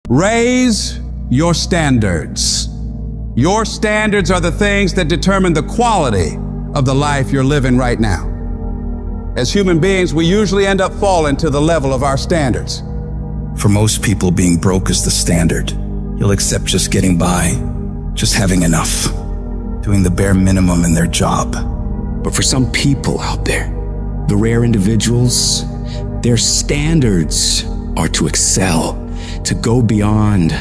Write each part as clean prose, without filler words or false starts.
Raise your standards. Your standards are the things that determine the quality of the life you're living right now. As human beings, we usually end up falling to the level of our standards. For most people, being broke is the standard. You'll accept just getting by, just having enough, doing the bare minimum in their job. But for some people out there, the rare individuals, their standards are to excel, to go beyond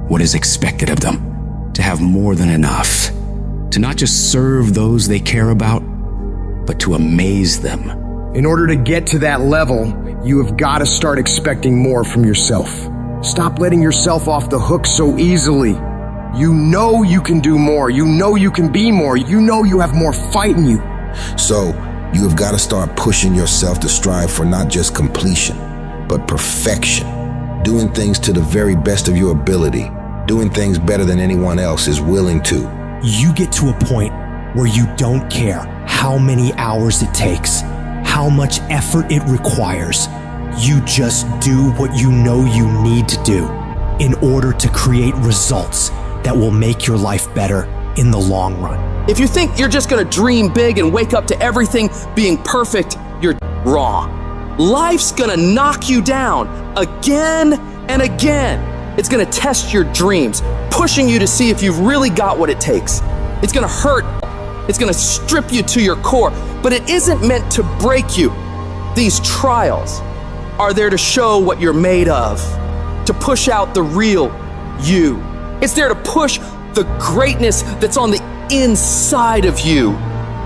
what is expected of them, to have more than enough, to not just serve those they care about, but to amaze them. In order to get to that level, you have got to start expecting more from yourself. Stop letting yourself off the hook so easily. You know you can do more. You know you can be more. You know you have more fight in you. So, you have got to start pushing yourself to strive for not just completion, but perfection. Doing things to the very best of your ability. Doing things better than anyone else is willing to. You get to a point where you don't care how many hours it takes, how much effort it requires. You just do what you know you need to do in order to create results that will make your life better in the long run. If you think you're just gonna dream big and wake up to everything being perfect, you're wrong. Life's gonna knock you down again and again. It's gonna test your dreams, pushing you to see if you've really got what it takes. It's gonna hurt. It's gonna strip you to your core, but it isn't meant to break you. These trials are there to show what you're made of, to push out the real you. It's there to push the greatness that's on the inside of you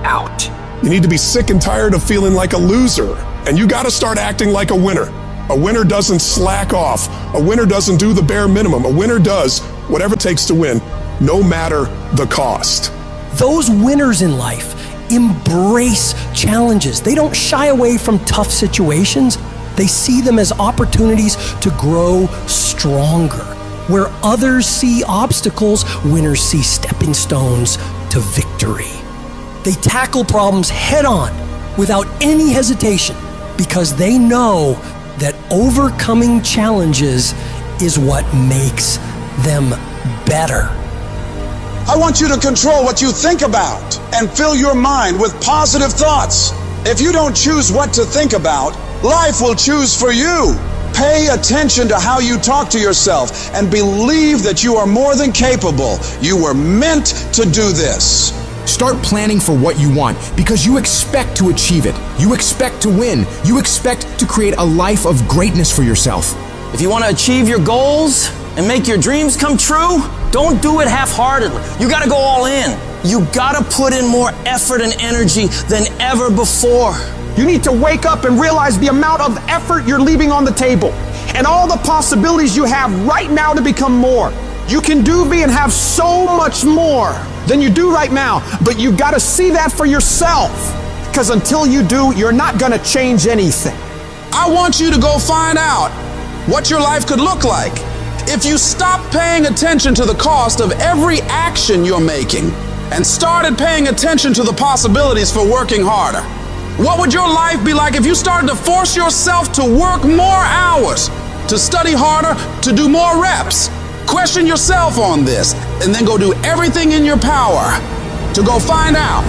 out. You need to be sick and tired of feeling like a loser, and you gotta start acting like a winner. A winner doesn't slack off. A winner doesn't do the bare minimum. A winner does whatever it takes to win, no matter the cost. Those winners in life embrace challenges. They don't shy away from tough situations. They see them as opportunities to grow stronger. Where others see obstacles, winners see stepping stones to victory. They tackle problems head on without any hesitation because they know that overcoming challenges is what makes them better. I want you to control what you think about and fill your mind with positive thoughts. If you don't choose what to think about, life will choose for you. Pay attention to how you talk to yourself and believe that you are more than capable. You were meant to do this. Start planning for what you want because you expect to achieve it. You expect to win. You expect to create a life of greatness for yourself. If you want to achieve your goals and make your dreams come true, don't do it half-heartedly. You got to go all in. You got to put in more effort and energy than ever before. You need to wake up and realize the amount of effort you're leaving on the table and all the possibilities you have right now to become more. You can do, be, and have so much more than you do right now, but you got to see that for yourself, because until you do, you're not going to change anything. I want you to go find out what your life could look like if you stopped paying attention to the cost of every action you're making and started paying attention to the possibilities for working harder. What would your life be like if you started to force yourself to work more hours, to study harder, to do more reps? Question yourself on this, and then go do everything in your power to go find out.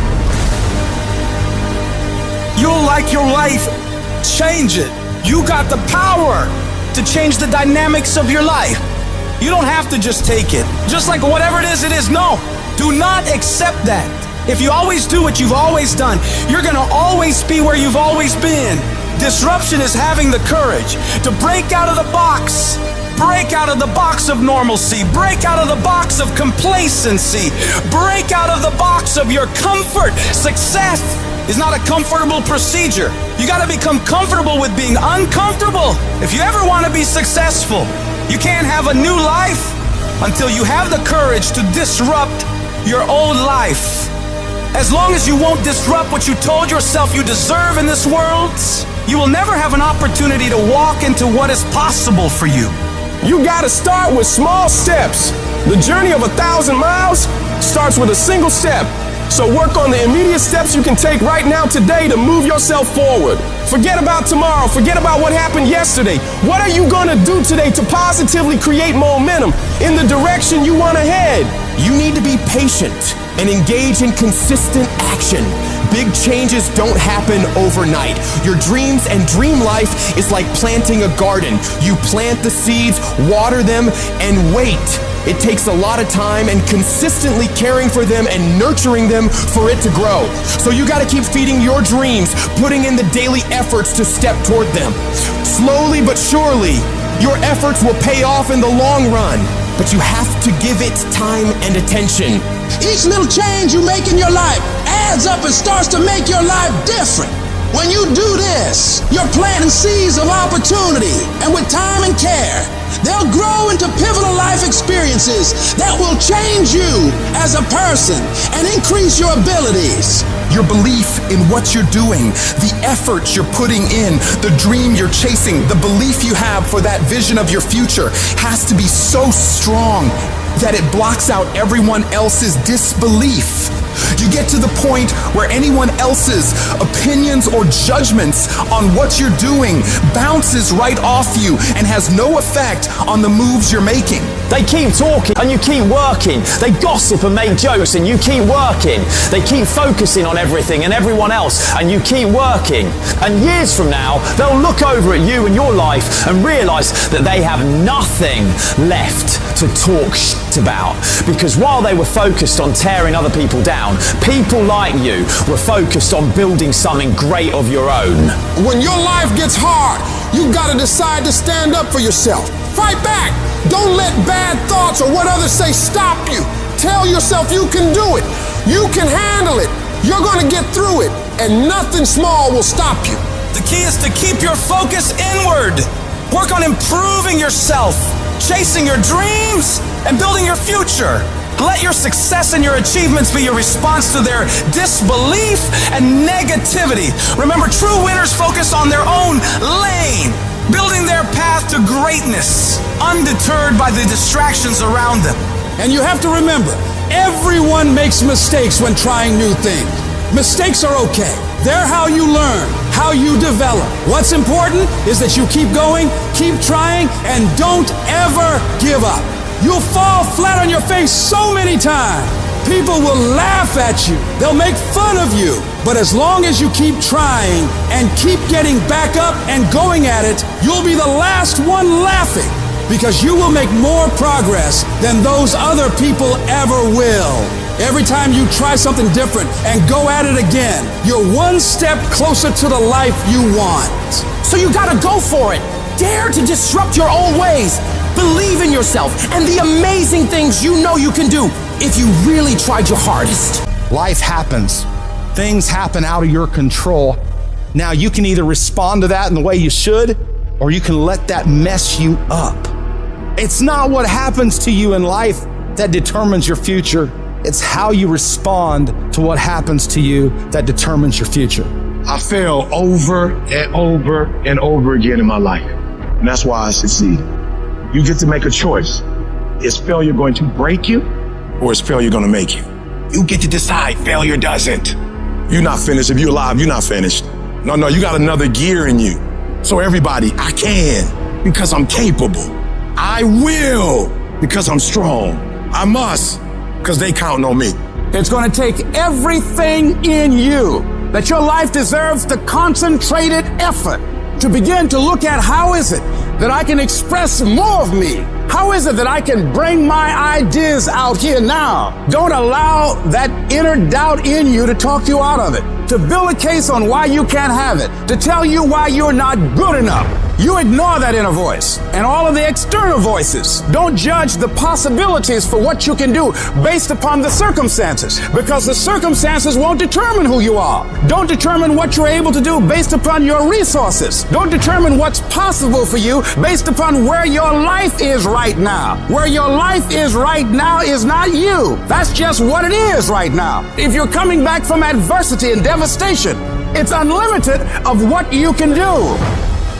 You'll like your life, change it. You got the power to change the dynamics of your life. You don't have to just take it. Just like whatever it is, no. Do not accept that. If you always do what you've always done, you're gonna always be where you've always been. Disruption is having the courage to break out of the box. Break out of the box of normalcy. Break out of the box of complacency. Break out of the box of your comfort. Success is not a comfortable procedure. You gotta become comfortable with being uncomfortable. If you ever wanna be successful, you can't have a new life until you have the courage to disrupt your old life. As long as you won't disrupt what you told yourself you deserve in this world, you will never have an opportunity to walk into what is possible for you. You gotta start with small steps. The journey of 1,000 miles starts with a single step. So work on the immediate steps you can take right now today to move yourself forward. Forget about tomorrow. Forget about what happened yesterday. What are you going to do today to positively create momentum in the direction you want to head? You need to be patient and engage in consistent action. Big changes don't happen overnight. Your dreams and dream life is like planting a garden. You plant the seeds, water them, and wait. It takes a lot of time and consistently caring for them and nurturing them for it to grow. So you gotta keep feeding your dreams, putting in the daily efforts to step toward them. Slowly but surely, your efforts will pay off in the long run. But you have to give it time and attention. Each little change you make in your life adds up and starts to make your life different. When you do this, you're planting seeds of opportunity, and with time and care, they'll grow into pivotal life experiences that will change you as a person and increase your abilities. Your belief in what you're doing, the effort you're putting in, the dream you're chasing, the belief you have for that vision of your future has to be so strong that it blocks out everyone else's disbelief. You get to the point where anyone else's opinions or judgments on what you're doing bounces right off you and has no effect on the moves you're making. They keep talking and you keep working. They gossip and make jokes and you keep working. They keep focusing on everything and everyone else and you keep working. And years from now, they'll look over at you and your life and realize that they have nothing left to talk shit about. Because while they were focused on tearing other people down, people like you were focused on building something great of your own. When your life gets hard, you gotta decide to stand up for yourself. Fight back. Don't let bad thoughts or what others say stop you. Tell yourself you can do it. You can handle it. You're gonna get through it, and nothing small will stop you. The key is to keep your focus inward. Work on improving yourself, chasing your dreams, and building your future. Let your success and your achievements be your response to their disbelief and negativity. Remember, true winners focus on their own lane, building their path to greatness, undeterred by the distractions around them. And you have to remember, everyone makes mistakes when trying new things. Mistakes are okay. They're how you learn, how you develop. What's important is that you keep going, keep trying, and don't ever give up. You'll fall flat on your face so many times. People will laugh at you. They'll make fun of you. But as long as you keep trying and keep getting back up and going at it, you'll be the last one laughing, because you will make more progress than those other people ever will. Every time you try something different and go at it again, you're one step closer to the life you want. So you gotta go for it. Dare to disrupt your old ways. Believe in yourself and the amazing things you know you can do if you really tried your hardest. Life happens. Things happen out of your control. Now you can either respond to that in the way you should, or you can let that mess you up. It's not what happens to you in life that determines your future. It's how you respond to what happens to you that determines your future. I fail over and over and over again in my life. And that's why I succeed. You get to make a choice. Is failure going to break you, or is failure going to make you? You get to decide. Failure doesn't. You're not finished. If you're alive, you're not finished. No, you got another gear in you. So everybody, I can because I'm capable. I will because I'm strong. I must because they count on me. It's going to take everything in you that your life deserves the concentrated effort to begin to look at how is it that I can express more of me? How is it that I can bring my ideas out here now? Don't allow that inner doubt in you to talk you out of it, to build a case on why you can't have it, to tell you why you're not good enough. You ignore that inner voice and all of the external voices. Don't judge the possibilities for what you can do based upon the circumstances, because the circumstances won't determine who you are. Don't determine what you're able to do based upon your resources. Don't determine what's possible for you based upon where your life is right now. Where your life is right now is not you. That's just what it is right now. If you're coming back from adversity and devastation, it's unlimited of what you can do.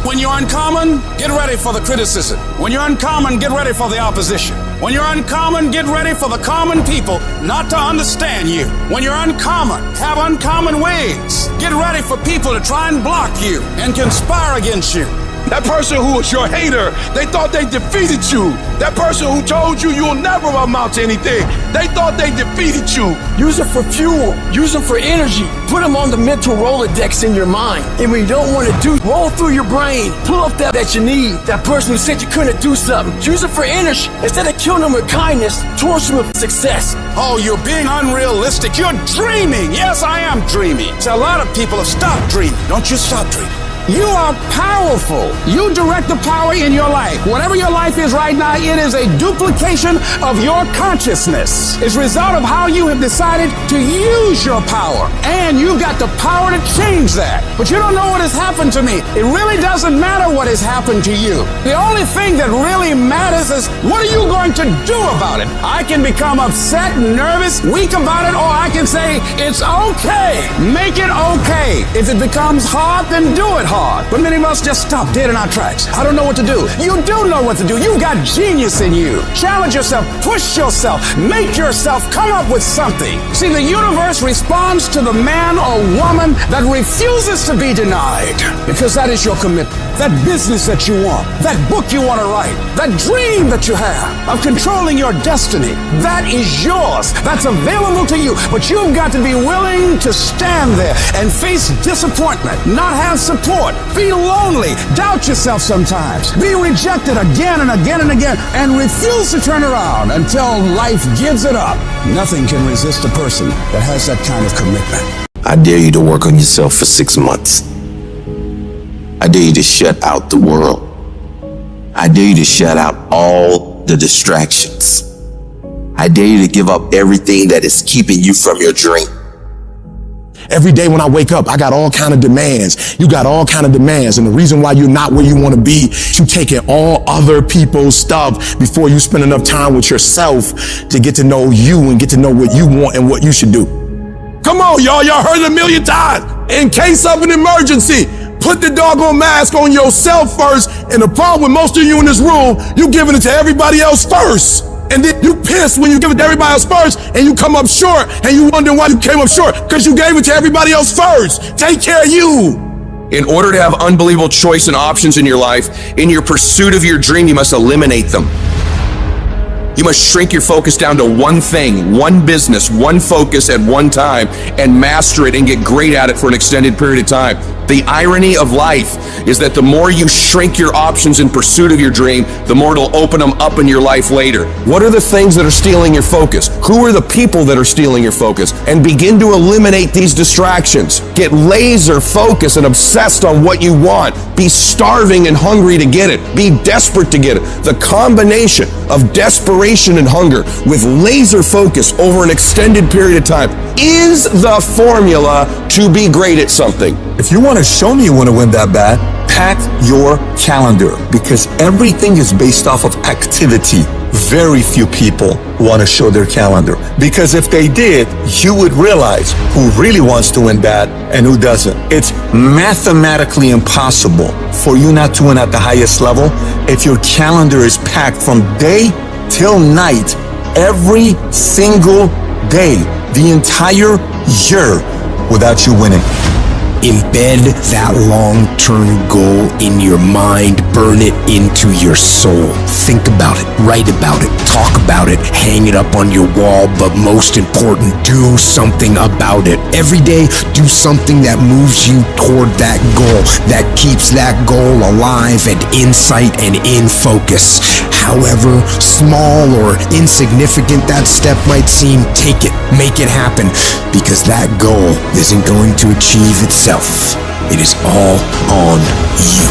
When you're uncommon, get ready for the criticism. When you're uncommon, get ready for the opposition. When you're uncommon, get ready for the common people not to understand you. When you're uncommon, have uncommon ways. Get ready for people to try and block you and conspire against you. That person who was your hater, they thought they defeated you. That person who told you you'll never amount to anything, they thought they defeated you. Use it for fuel. Use them for energy. Put them on the mental Rolodex in your mind. And when you don't want to do, roll through your brain. Pull up that you need. That person who said you couldn't do something. Use it for energy. Instead of killing them with kindness, torch them with success. Oh, you're being unrealistic. You're dreaming. Yes, I am dreaming. So a lot of people have stopped dreaming. Don't you stop dreaming. You are powerful. You direct the power in your life. Whatever your life is right now, it is a duplication of your consciousness. It's a result of how you have decided to use your power. And you've got the power to change that. But you don't know what has happened to me. It really doesn't matter what has happened to you. The only thing that really matters is what are you going to do about it? I can become upset, nervous, weak about it, or I can say, it's okay. Make it okay. If it becomes hard, then do it hard. But many of us just stop dead in our tracks. I don't know what to do. You do know what to do. You've got genius in you. Challenge yourself, push yourself, make yourself come up with something. See, the universe responds to the man or woman that refuses to be denied, because that is your commitment. That business that you want, that book you want to write, that dream that you have of controlling your destiny, that is yours. That's available to you. But you've got to be willing to stand there and face disappointment, not have support, be lonely, doubt yourself sometimes, be rejected again and again and again, and refuse to turn around until life gives it up. Nothing can resist a person that has that kind of commitment. I dare you to work on yourself for 6 months. I dare you to shut out the world. I dare you to shut out all the distractions. I dare you to give up everything that is keeping you from your dream. Every day when I wake up, I got all kind of demands. You got all kind of demands. And the reason why you're not where you want to be, you taking all other people's stuff before you spend enough time with yourself to get to know you and get to know what you want and what you should do. Come on, y'all. Y'all heard it a million times. In case of an emergency, put the doggone mask on yourself first. And the problem with most of you in this room, you giving it to everybody else first. And then you pissed when you give it to everybody else first and you come up short and you wonder why you came up short, because you gave it to everybody else first. Take care of you. In order to have unbelievable choice and options in your life, in your pursuit of your dream, you must eliminate them. You must shrink your focus down to one thing, one business, one focus at one time, and master it and get great at it for an extended period of time. The irony of life is that the more you shrink your options in pursuit of your dream, the more it'll open them up in your life later. What are the things that are stealing your focus? Who are the people that are stealing your focus? And begin to eliminate these distractions. Get laser focused and obsessed on what you want. Be starving and hungry to get it. Be desperate to get it. The combination of desperation and hunger with laser focus over an extended period of time is the formula to be great at something. If you want to show me you want to win that bad, pack your calendar, because everything is based off of activity. Very few people want to show their calendar, because if they did, you would realize who really wants to win bad and who doesn't. It's mathematically impossible for you not to win at the highest level if your calendar is packed from day till night, every single day, the entire year, without you winning. Embed that long-term goal in your mind. Burn it into your soul. Think about it, write about it, talk about it, hang it up on your wall, but most important, do something about it. Every day, do something that moves you toward that goal, that keeps that goal alive and in sight and in focus. However small or insignificant that step might seem, take it, make it happen, because that goal isn't going to achieve itself. It is all on you.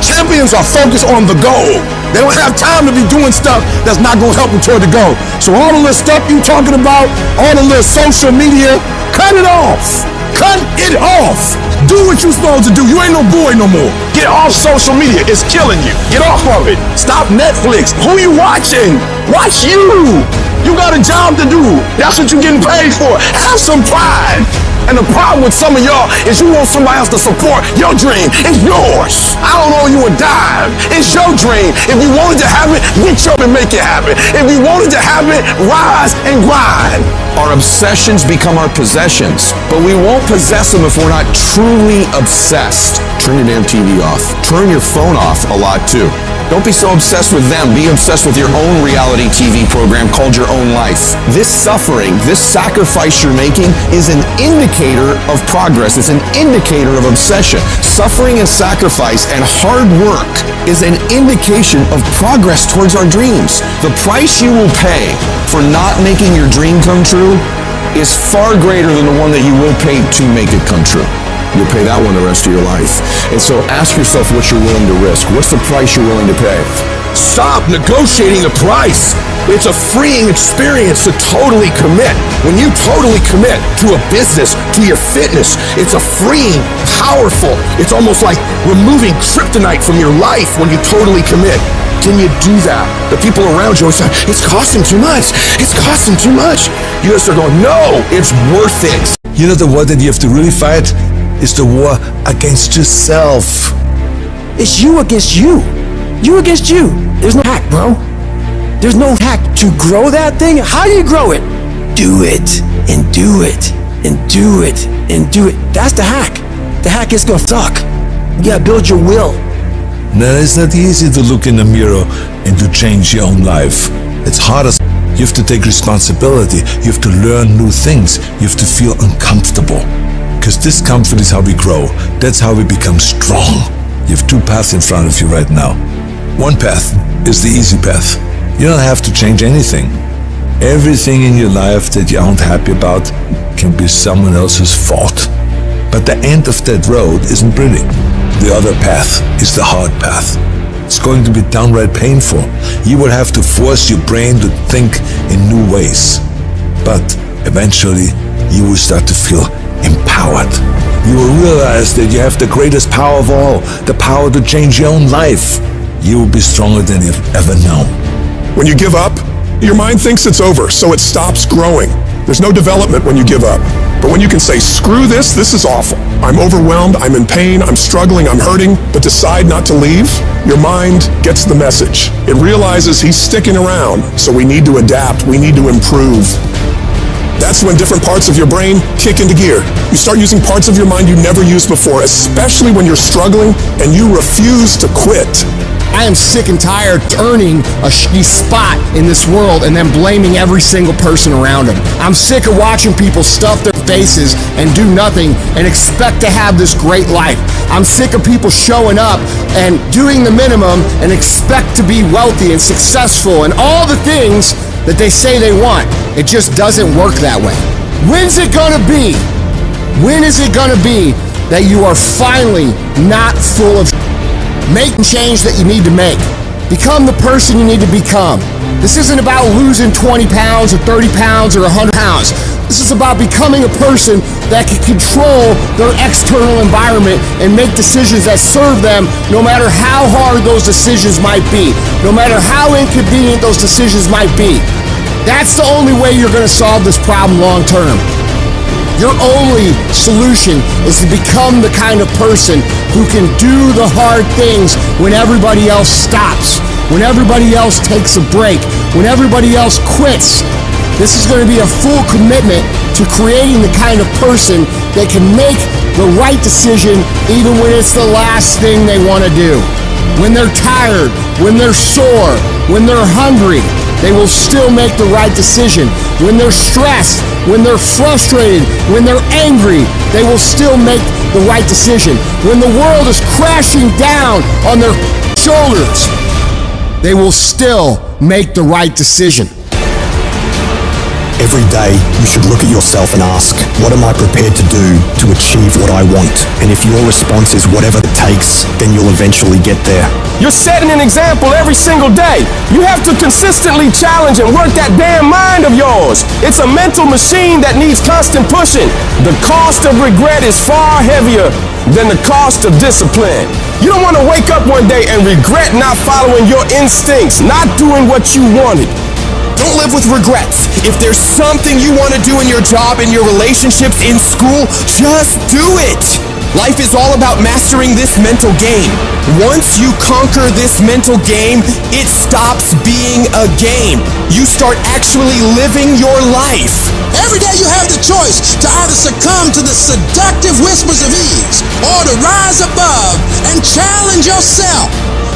Champions are focused on the goal. They don't have time to be doing stuff that's not going to help them toward the goal. So all the little stuff you talking about, all the little social media, cut it off. Cut it off. Do what you're supposed to do. You ain't no boy no more. Get off social media. It's killing you. Get off of it. Stop Netflix. Who you watching? Watch you. You got a job to do. That's what you're getting paid for. Have some pride. And the problem with some of y'all is you want somebody else to support your dream. It's yours. I don't owe you a dime. It's your dream. If you wanted to have it, reach up and make it happen. If you wanted to have it, rise and grind. Our obsessions become our possessions, but we won't possess them if we're not truly obsessed. Turn your damn TV off. Turn your phone off a lot too. Don't be so obsessed with them. Be obsessed with your own reality TV program called your own life. This suffering, this sacrifice you're making is an indicator of progress. It's an indicator of obsession. Suffering and sacrifice and hard work is an indication of progress towards our dreams. The price you will pay for not making your dream come true is far greater than the one that you will pay to make it come true. You'll pay that one the rest of your life. And so ask yourself what you're willing to risk. What's the price you're willing to pay? Stop negotiating the price. It's a freeing experience to totally commit. When you totally commit to a business, to your fitness, it's a freeing, powerful, it's almost like removing kryptonite from your life when you totally commit. Can you do that? The people around you always say, it's costing too much. It's costing too much. You just start going, no, it's worth it. You know the war that you have to really fight? Is the war against yourself. It's you against you. You against you. There's no hack, bro. There's no hack to grow that thing. How do you grow it? Do it, and do it, and do it, and do it. That's the hack. The hack is gonna suck. You gotta build your will. No, it's not easy to look in the mirror and to change your own life. It's hard as you have to take responsibility. You have to learn new things. You have to feel uncomfortable. Because discomfort is how we grow. That's how we become strong. You have two paths in front of you right now. One path is the easy path. You don't have to change anything. Everything in your life that you aren't happy about can be someone else's fault. But the end of that road isn't pretty. The other path is the hard path. It's going to be downright painful. You will have to force your brain to think in new ways. But eventually, you will start to feel empowered. You will realize that you have the greatest power of all, the power to change your own life. You will be stronger than you've ever known. When you give up, your mind thinks it's over, so it stops growing. There's no development when you give up. But when you can say, screw this is awful. I'm overwhelmed, I'm in pain, I'm struggling, I'm hurting, but decide not to leave, your mind gets the message. It realizes he's sticking around, so we need to adapt, we need to improve. That's when different parts of your brain kick into gear. You start using parts of your mind you never used before, especially when you're struggling and you refuse to quit. I am sick and tired of earning a shitty spot in this world and then blaming every single person around them. I'm sick of watching people stuff their faces and do nothing and expect to have this great life. I'm sick of people showing up and doing the minimum and expect to be wealthy and successful and all the things that they say they want. It just doesn't work that way. When's it gonna be? When is it gonna be that you are finally not full of making change that you need to make? Become the person you need to become. This isn't about losing 20 pounds or 30 pounds or 100 pounds. This is about becoming a person that can control their external environment and make decisions that serve them no matter how hard those decisions might be, no matter how inconvenient those decisions might be. That's the only way you're going to solve this problem long term. Your only solution is to become the kind of person who can do the hard things when everybody else stops, when everybody else takes a break, when everybody else quits. This is going to be a full commitment to creating the kind of person that can make the right decision even when it's the last thing they want to do. When they're tired, when they're sore, when they're hungry, they will still make the right decision. When they're stressed, when they're frustrated, when they're angry, they will still make the right decision. When the world is crashing down on their shoulders, they will still make the right decision. Every day, you should look at yourself and ask, what am I prepared to do to achieve what I want? And if your response is whatever it takes, then you'll eventually get there. You're setting an example every single day. You have to consistently challenge and work that damn mind of yours. It's a mental machine that needs constant pushing. The cost of regret is far heavier than the cost of discipline. You don't want to wake up one day and regret not following your instincts, not doing what you wanted. Don't live with regrets. If there's something you want to do in your job, in your relationships, in school, just do it. Life is all about mastering this mental game. Once you conquer this mental game, it stops being a game. You start actually living your life. Every day you have the choice to either succumb to the seductive whispers of ease or to rise above and challenge yourself.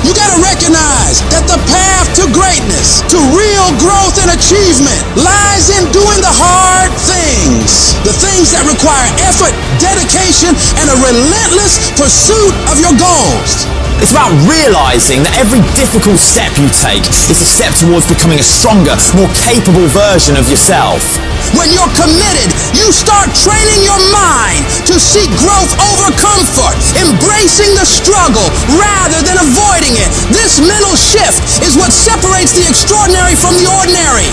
You gotta recognize that the path to greatness, to real growth and achievement, lies in doing the hard things. The things that require effort, dedication, and a relentless pursuit of your goals. It's about realizing that every difficult step you take is a step towards becoming a stronger, more capable version of yourself. When you're committed, you start training your mind to seek growth over comfort, embracing the struggle rather than avoiding it. This mental shift is what separates the extraordinary from the ordinary.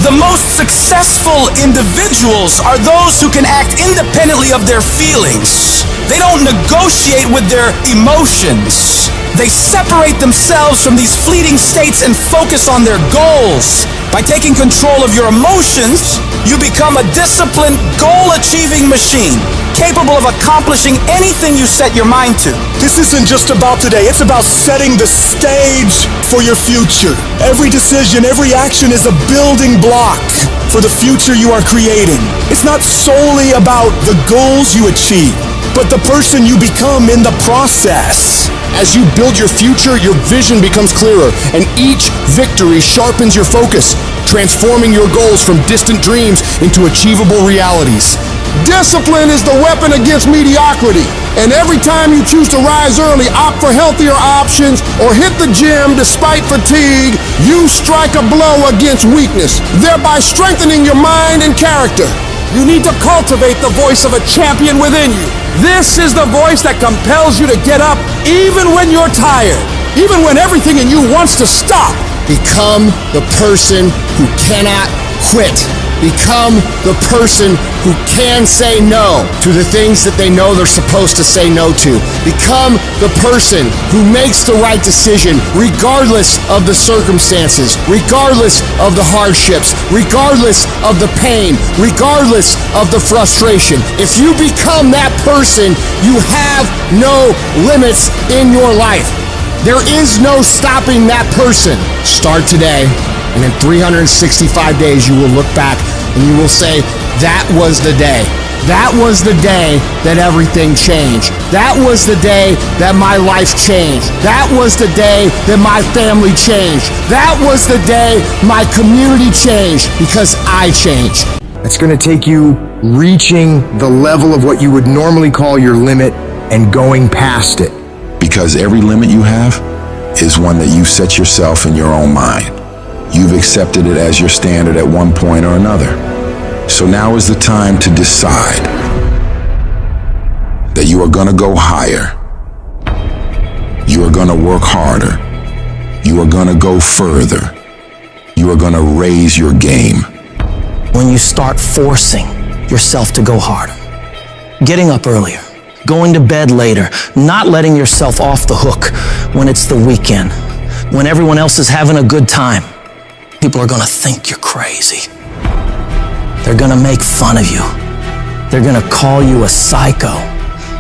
The most successful individuals are those who can act independently of their feelings. They don't negotiate with their emotions. They separate themselves from these fleeting states and focus on their goals. By taking control of your emotions, you become a disciplined, goal-achieving machine, capable of accomplishing anything you set your mind to. This isn't just about today, it's about setting the stage for your future. Every decision, every action is a building block for the future you are creating. It's not solely about the goals you achieve, but the person you become in the process. As you build your future, your vision becomes clearer, and each victory sharpens your focus, transforming your goals from distant dreams into achievable realities. Discipline is the weapon against mediocrity. And every time you choose to rise early, opt for healthier options, or hit the gym despite fatigue, you strike a blow against weakness, thereby strengthening your mind and character. You need to cultivate the voice of a champion within you. This is the voice that compels you to get up even when you're tired, even when everything in you wants to stop. Become the person who cannot quit. Become the person who can say no to the things that they know they're supposed to say no to. Become the person who makes the right decision regardless of the circumstances, regardless of the hardships, regardless of the pain, regardless of the frustration. If you become that person, you have no limits in your life. There is no stopping that person. Start today, and in 365 days you will look back and you will say, that was the day. That was the day that everything changed. That was the day that my life changed. That was the day that my family changed. That was the day my community changed, because I changed. It's going to take you reaching the level of what you would normally call your limit and going past it. Because every limit you have is one that you set yourself in your own mind. You've accepted it as your standard at one point or another. So now is the time to decide that you are going to go higher. You are going to work harder. You are going to go further. You are going to raise your game. When you start forcing yourself to go harder, getting up earlier, going to bed later, not letting yourself off the hook when it's the weekend, when everyone else is having a good time, people are gonna think you're crazy. They're gonna make fun of you. They're gonna call you a psycho.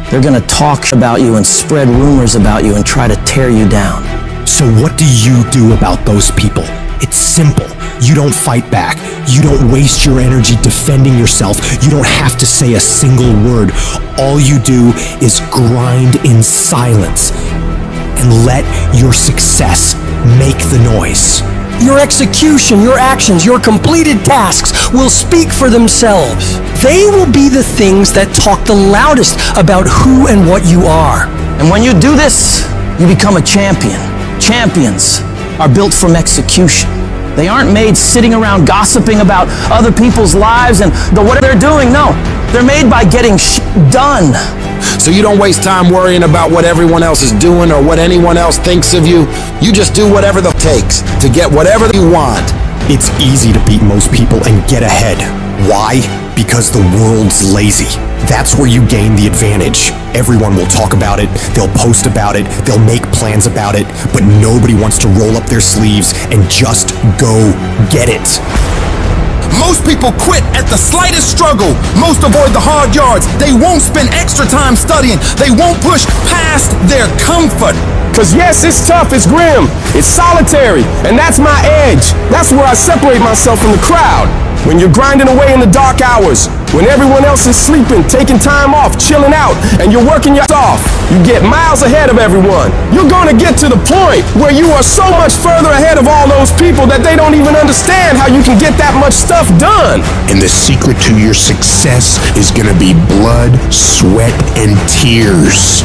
They're gonna talk about you and spread rumors about you and try to tear you down. So what do you do about those people? It's simple. You don't fight back. You don't waste your energy defending yourself. You don't have to say a single word. All you do is grind in silence and let your success make the noise. Your execution, your actions, your completed tasks will speak for themselves. They will be the things that talk the loudest about who and what you are. And when you do this, you become a champion. Champions are built from execution. They aren't made sitting around gossiping about other people's lives and what they're doing. No, they're made by getting done. So you don't waste time worrying about what everyone else is doing or what anyone else thinks of you. You just do whatever it takes to get whatever you want. It's easy to beat most people and get ahead Why? Because the world's lazy. That's where you gain the advantage. Everyone will talk about it, they'll post about it, they'll make plans about it, but nobody wants to roll up their sleeves and just go get it. Most people quit at the slightest struggle. Most avoid the hard yards. They won't spend extra time studying. They won't push past their comfort. Cause yes, it's tough, it's grim, it's solitary, and that's my edge. That's where I separate myself from the crowd. When you're grinding away in the dark hours, when everyone else is sleeping, taking time off, chilling out, and you're working your ass off, you get miles ahead of everyone. You're gonna get to the point where you are so much further ahead of all those people that they don't even understand how you can get that much stuff done. And the secret to your success is gonna be blood, sweat, and tears.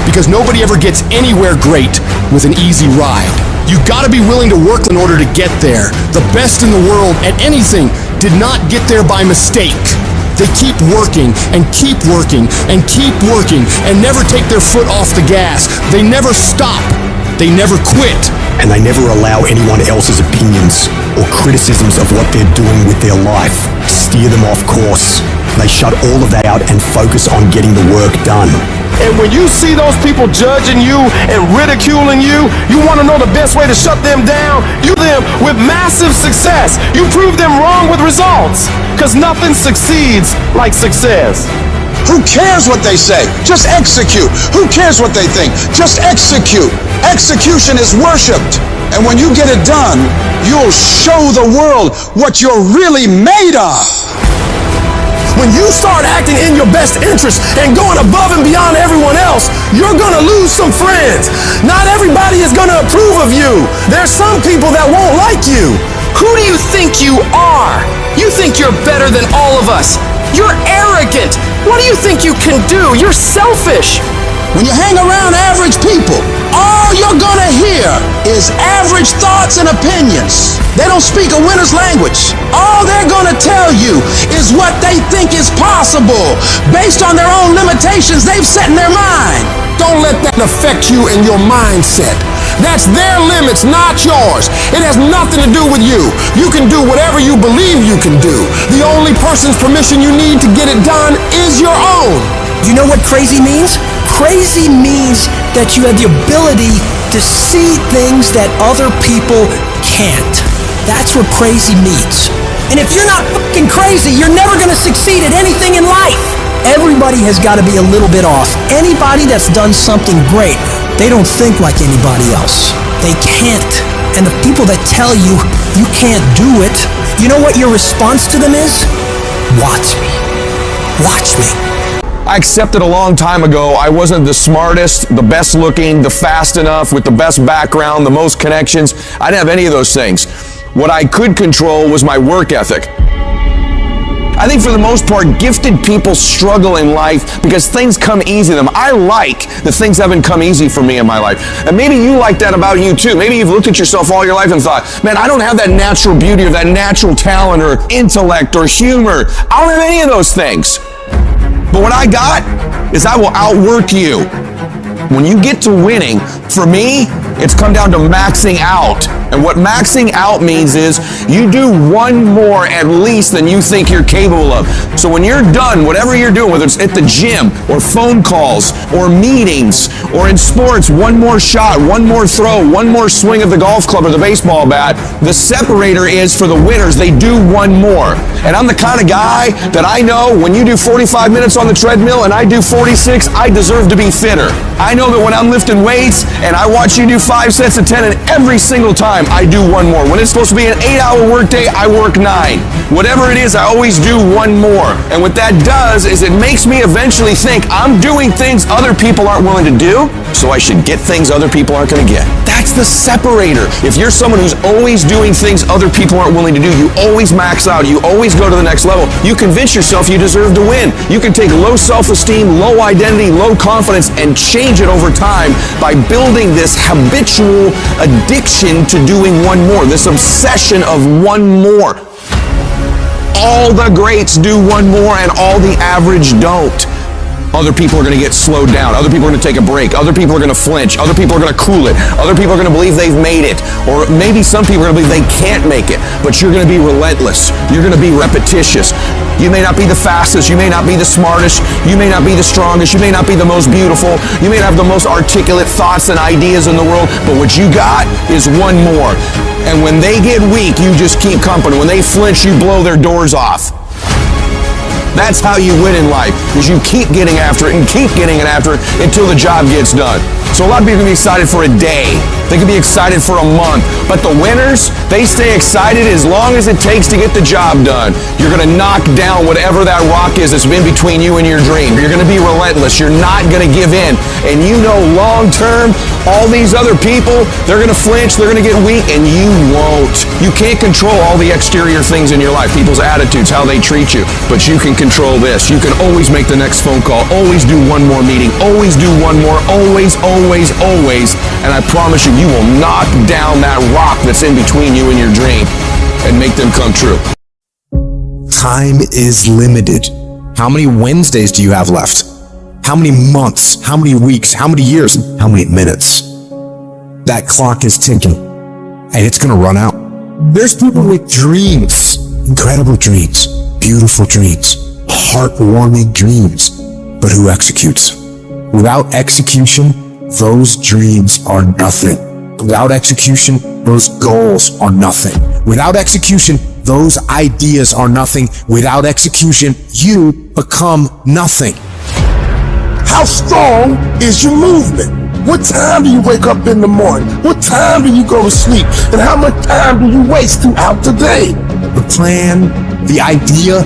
Because nobody ever gets anywhere great with an easy ride. You gotta be willing to work in order to get there. The best in the world at anything did not get there by mistake. They keep working and keep working and keep working and never take their foot off the gas. They never stop. They never quit. And they never allow anyone else's opinions or criticisms of what they're doing with their life steer them off course. They shut all of that out and focus on getting the work done. And when you see those people judging you and ridiculing you, you want to know the best way to shut them down? You them with massive success. You prove them wrong with results. Because nothing succeeds like success. Who cares what they say? Just execute. Who cares what they think? Just execute. Execution is worshipped. And when you get it done, you'll show the world what you're really made of. When you start acting in your best interest and going above and beyond everyone else, you're gonna lose some friends. Not everybody is gonna approve of you. There's some people that won't like you. Who do you think you are? You think you're better than all of us. You're arrogant. What do you think you can do? You're selfish. When you hang around average people, all you're gonna hear is average thoughts and opinions. They don't speak a winner's language. All they're gonna tell you is what they think is possible based on their own limitations they've set in their mind. Don't let that affect you and your mindset. That's their limits, not yours. It has nothing to do with you. You can do whatever you believe you can do. The only person's permission you need to get it done is your own. You know what crazy means? Crazy means that you have the ability to see things that other people can't. That's what crazy means. And if you're not fucking crazy, you're never gonna succeed at anything in life. Everybody has got to be a little bit off. Anybody that's done something great, they don't think like anybody else. They can't. And the people that tell you you can't do it, you know what your response to them is? Watch me. Watch me. I accepted a long time ago I wasn't the smartest, the best looking, the fast enough, with the best background, the most connections. I didn't have any of those things. What I could control was my work ethic. I think for the most part, gifted people struggle in life because things come easy to them. I like the things haven't come easy for me in my life. And maybe you like that about you too. Maybe you've looked at yourself all your life and thought, man, I don't have that natural beauty or that natural talent or intellect or humor. I don't have any of those things. But what I got is I will outwork you. When you get to winning, for me, it's come down to maxing out. And what maxing out means is you do one more at least than you think you're capable of. So when you're done, whatever you're doing, whether it's at the gym or phone calls or meetings or in sports, one more shot, one more throw, one more swing of the golf club or the baseball bat, the separator is for the winners. They do one more. And I'm the kind of guy that I know when you do 45 minutes on the treadmill and I do 46, I deserve to be fitter. I know that when I'm lifting weights and I watch you do 5 sets of 10 and every single time I do one more. When it's supposed to be an 8-hour workday, I work 9. Whatever it is, I always do one more. And what that does is it makes me eventually think I'm doing things other people aren't willing to do, so I should get things other people aren't going to get. That's the separator. If you're someone who's always doing things other people aren't willing to do, you always max out, you always go to the next level, you convince yourself you deserve to win. You can take low self-esteem, low identity, low confidence, and change it over time by building this habitual addiction to doing one more, this obsession of one more. All the greats do one more and all the average don't. other people are going to get slowed down. Other people are going to take a break. Other people are going to flinch. Other people are going to cool it. Other people are going to believe they've made it. Or maybe some people are going to believe they can't make it. But you're going to be relentless. You're going to be repetitious. You may not be the fastest. You may not be the smartest. You may not be the strongest. You may not be the most beautiful. You may not have the most articulate thoughts and ideas in the world. But what you got is one more. And when they get weak, you just keep company. When they flinch, you blow their doors off. That's how you win in life, is you keep getting after it and keep getting it after it until the job gets done. So a lot of people can be excited for a day. They can be excited for a month. But the winners, they stay excited as long as it takes to get the job done. You're going to knock down whatever that rock is that's been between you and your dream. You're going to be relentless. You're not going to give in. And you know long term, all these other people, they're going to flinch, they're going to get weak, and you won't. You can't control all the exterior things in your life, people's attitudes, how they treat you. But you can control this. You can always make the next phone call, always do one more meeting, always do one more, always, always, always. And I promise you, you will knock down that rock that's in between you and your dream and make them come true. Time is limited. How many Wednesdays do you have left? How many months? How many weeks? How many years? How many minutes? That clock is ticking, and it's gonna run out. There's people with dreams, incredible dreams, beautiful dreams, heartwarming dreams, but who executes? Without execution, those dreams are nothing. Without execution, those goals are nothing. Without execution, those ideas are nothing. Without execution, you become nothing. How strong is your movement? What time do you wake up in the morning? What time do you go to sleep? And how much time do you waste throughout the day? The plan, the idea,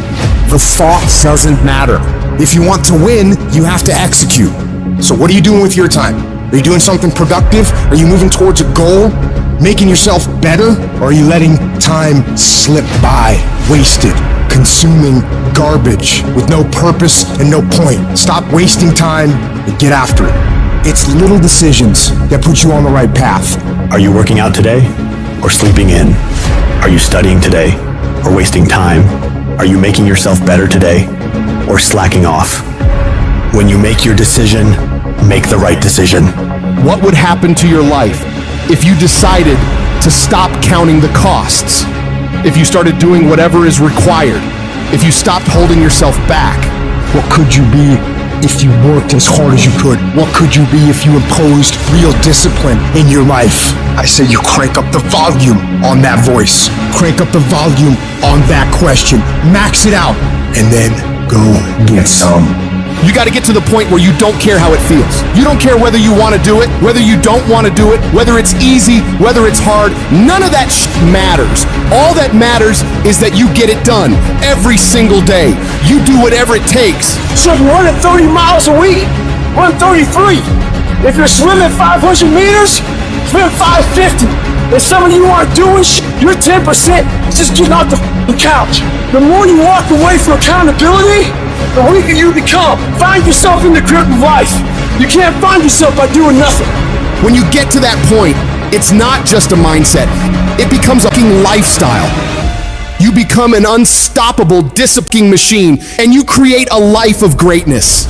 the thoughts doesn't matter. If you want to win, you have to execute. So what are you doing with your time? Are you doing something productive? Are you moving towards a goal? Making yourself better? Or are you letting time slip by, wasted, consuming garbage with no purpose and no point? Stop wasting time and get after it. It's little decisions that put you on the right path. Are you working out today or sleeping in? Are you studying today or wasting time? Are you making yourself better today or slacking off? When you make your decision, make the right decision. What would happen to your life if you decided to stop counting the costs? If you started doing whatever is required? If you stopped holding yourself back? What could you be if you worked as hard as you could? What could you be if you imposed real discipline in your life? I say you crank up the volume on that voice. Crank up the volume on that question. Max it out. And then go get some. You got to get to the point where you don't care how it feels. You don't care whether you want to do it, whether you don't want to do it, whether it's easy, whether it's hard. None of that matters. All that matters is that you get it done every single day. You do whatever it takes. So if you're running 30 miles a week, run 33. If you're swimming 500 meters, swim 550. If some of you aren't doing you're 10% just getting off the couch. The more you walk away from accountability, the weaker you become. Find yourself in the grip of life. You can't find yourself by doing nothing. When you get to that point, it's not just a mindset. It becomes a fucking lifestyle. You become an unstoppable disciplining machine, and you create a life of greatness.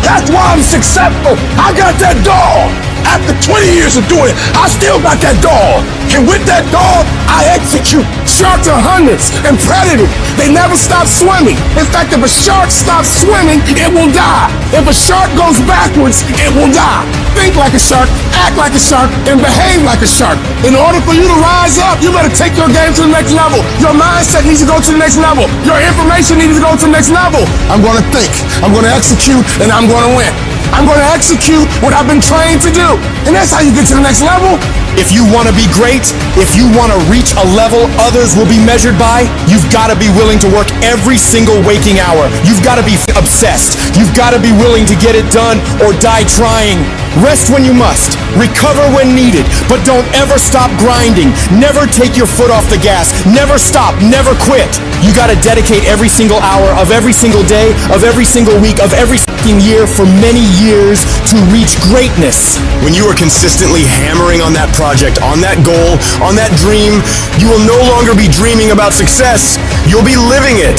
That's why I'm successful. I got that dog. After 20 years of doing it, I still got that dog. And with that dog, I execute. Sharks are hunters and predators. They never stop swimming. In fact, if a shark stops swimming, it will die. If a shark goes backwards, it will die. Think like a shark, act like a shark, and behave like a shark. In order for you to rise up, you better take your game to the next level. Your mindset needs to go to the next level. Your information needs to go to the next level. I'm going to think, I'm going to execute, and I'm going to win. I'm going to execute what I've been trained to do. And that's how you get to the next level. If you want to be great, if you want to reach a level others will be measured by, you've got to be willing to work every single waking hour. You've got to be obsessed. You've got to be willing to get it done or die trying. Rest when you must. Recover when needed. But don't ever stop grinding. Never take your foot off the gas. Never stop. Never quit. You got to dedicate every single hour of every single day, of every single week, of every year for many years to reach greatness. When you are consistently hammering on that project, on that goal, on that dream, you will no longer be dreaming about success. You'll be living it.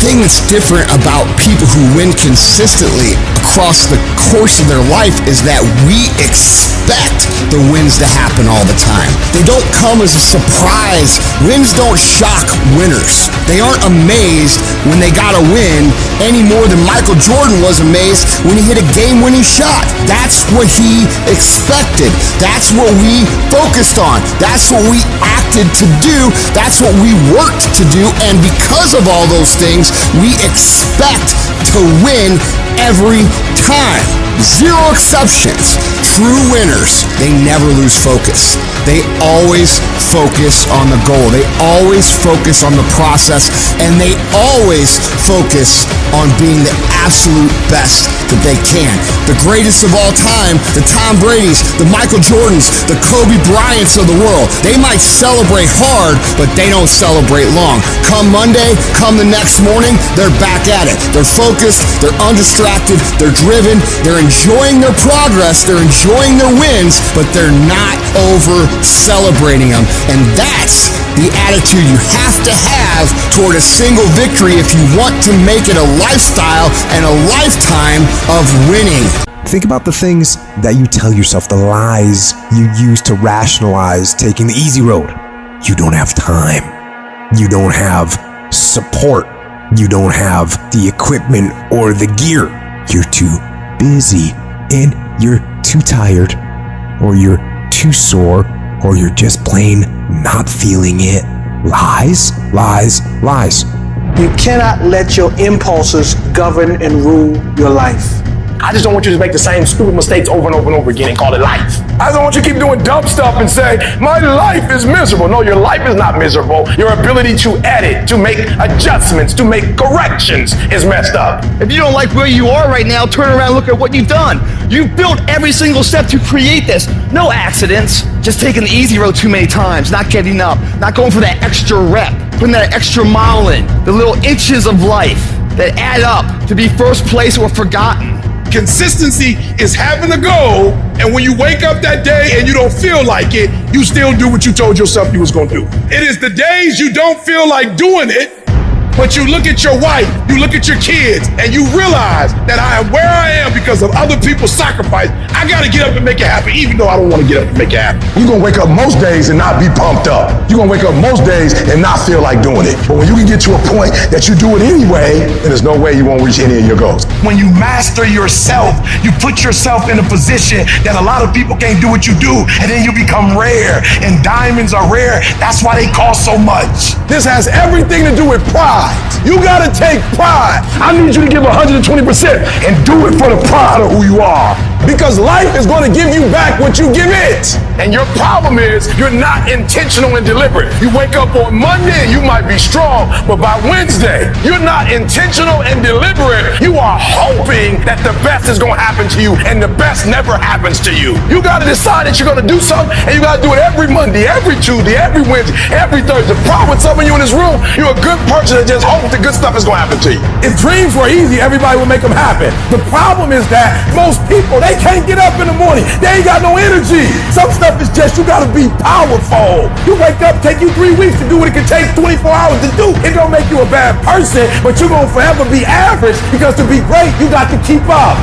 thing that's different about people who win consistently across the course of their life is that we expect the wins to happen all the time. They don't come as a surprise. Wins don't shock winners. They aren't amazed when they got a win any more than Michael Jordan was amazed when he hit a game-winning shot. That's what he expected. That's what we focused on. That's what we acted to do. That's what we worked to do. And because of all those things, we expect to win every time. Zero exceptions. True winners, they never lose focus. They always focus on the goal. They always focus on the process, and they always focus on being the absolute best that they can. The greatest of all time, the Tom Brady's, the Michael Jordans, the Kobe Bryants of the world. They might celebrate hard, but they don't celebrate long. Come Monday, come the next morning, they're back at it. They're focused, they're undistracted, they're driven, they're enjoying their progress, they're enjoying their wins, but they're not over celebrating them. And that's the attitude you have to have toward a single victory if you want to make it a lifestyle and a lifetime of winning. Think about the things that you tell yourself, the lies you use to rationalize taking the easy road. You don't have time. You don't have support. You don't have the equipment or the gear. You're too busy, and you're too tired, or you're too sore, or you're just plain not feeling it. Lies, lies, lies. You cannot let your impulses govern and rule your life. I just don't want you to make the same stupid mistakes over and over and over again and call it life. I don't want you to keep doing dumb stuff and say, my life is miserable. No, your life is not miserable. Your ability to edit, to make adjustments, to make corrections is messed up. If you don't like where you are right now, turn around and look at what you've done. You've built every single step to create this. No accidents, just taking the easy road too many times, not getting up, not going for that extra rep, putting that extra mile in, the little inches of life that add up to be first place or forgotten. Consistency is having a goal, and when you wake up that day and you don't feel like it, you still do what you told yourself you was gonna do. It is the days you don't feel like doing it, but you look at your wife, you look at your kids, and you realize that I am where I am because of other people's sacrifice. I gotta get up and make it happen, even though I don't wanna get up and make it happen. You're gonna wake up most days and not be pumped up. You're gonna wake up most days and not feel like doing it. But when you can get to a point that you do it anyway, then there's no way you won't reach any of your goals. When you master yourself, you put yourself in a position that a lot of people can't do what you do, and then you become rare, and diamonds are rare. That's why they cost so much. This has everything to do with pride. You gotta take pride. I need you to give 120% and do it for the pride of who you are. Because life is gonna give you back what you give it. And your problem is you're not intentional and deliberate. You wake up on Monday and you might be strong, but by Wednesday, you're not intentional and deliberate. You are hoping that the best is gonna happen to you, and the best never happens to you. You gotta decide that you're gonna do something, and you gotta do it every Monday, every Tuesday, every Wednesday, every Thursday. The problem with some of you in this room, you're a good person that just hopes the good stuff is gonna happen to you. If dreams were easy, everybody would make them happen. The problem is that most people, they can't get up in the morning. They ain't got no energy. Some stuff is just, you gotta be powerful. You wake up, take you 3 weeks to do what it can take 24 hours to do. It don't make you a bad person, but you're gonna forever be average, because to be great, you got to keep up.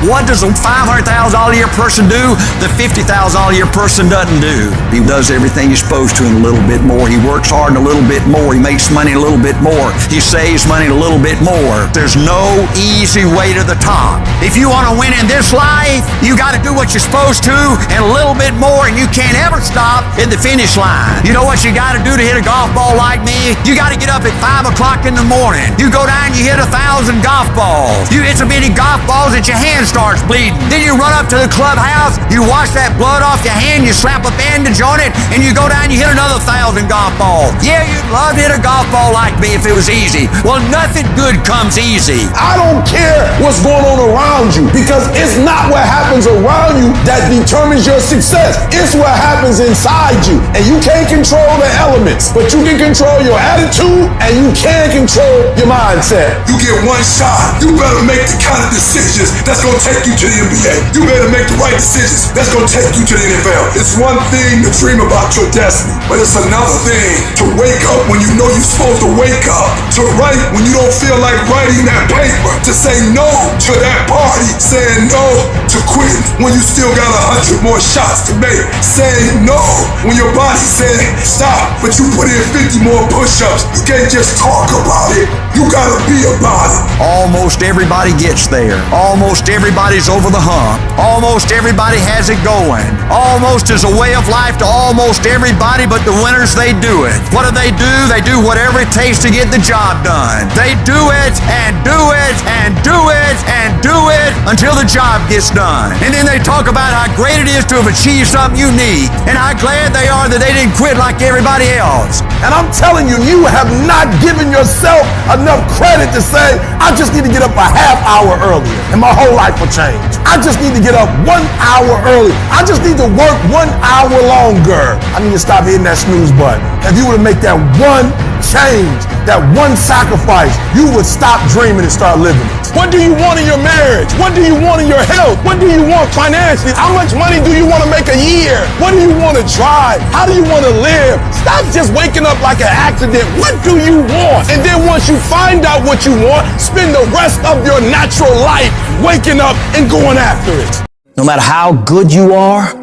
What does a $500,000 a year person do that $50,000 a year person doesn't do? He does everything he's supposed to and a little bit more. He works hard and a little bit more. He makes money a little bit more. He saves money a little bit more. There's no easy way to the top. If you want to win in this life, you got to do what you're supposed to and a little bit more, and you can't ever stop at the finish line. You know what you got to do to hit a golf ball like me? You got to get up at 5 o'clock in the morning. You go down, you hit 1,000 golf balls. You hit so many golf balls that your hands starts bleeding. Then you run up to the clubhouse, you wash that blood off your hand, you slap a bandage on it, and you go down, you hit another 1,000 golf balls. Yeah, you'd love to hit a golf ball like me if it was easy. Well, nothing good comes easy. I don't care what's going on around you, because it's not what happens around you that determines your success. It's what happens inside you. And you can't control the elements, but you can control your attitude, and you can control your mindset. You get one shot. You better make the kind of decisions that's gonna take you to the NBA. You better make the right decisions that's gonna take you to the NFL. It's one thing to dream about your destiny, but it's another thing to wake wake up when you know you're supposed to wake up, to write when you don't feel like writing that paper, to say no to that party, saying no to quit when you still got 100 more shots to make, saying no when your body said stop, but you put in 50 more push-ups. You can't just talk about it, you gotta be about it. Almost everybody gets there. Almost everybody's over the hump. Almost everybody has it going. Almost is a way of life to almost everybody, but the winners, they do it. What do? They do whatever it takes to get the job done. They do it and do it and do it and do it until the job gets done. And then they talk about how great it is to have achieved something unique and how glad they are that they didn't quit like everybody else. And I'm telling you, you have not given yourself enough credit to say, I just need to get up a half hour earlier and my whole life will change. I just need to get up 1 hour early. I just need to work 1 hour longer. I need to stop hitting that snooze button. If you were to make that one change, that one sacrifice, you would stop dreaming and start living it. What do you want in your marriage? What do you want in your health? What do you want financially? How much money do you want to make a year? What do you want to drive? How do you want to live? Stop just waking up like an accident. What do you want? And then once you find out what you want, spend the rest of your natural life waking up and going after it. No matter how good you are,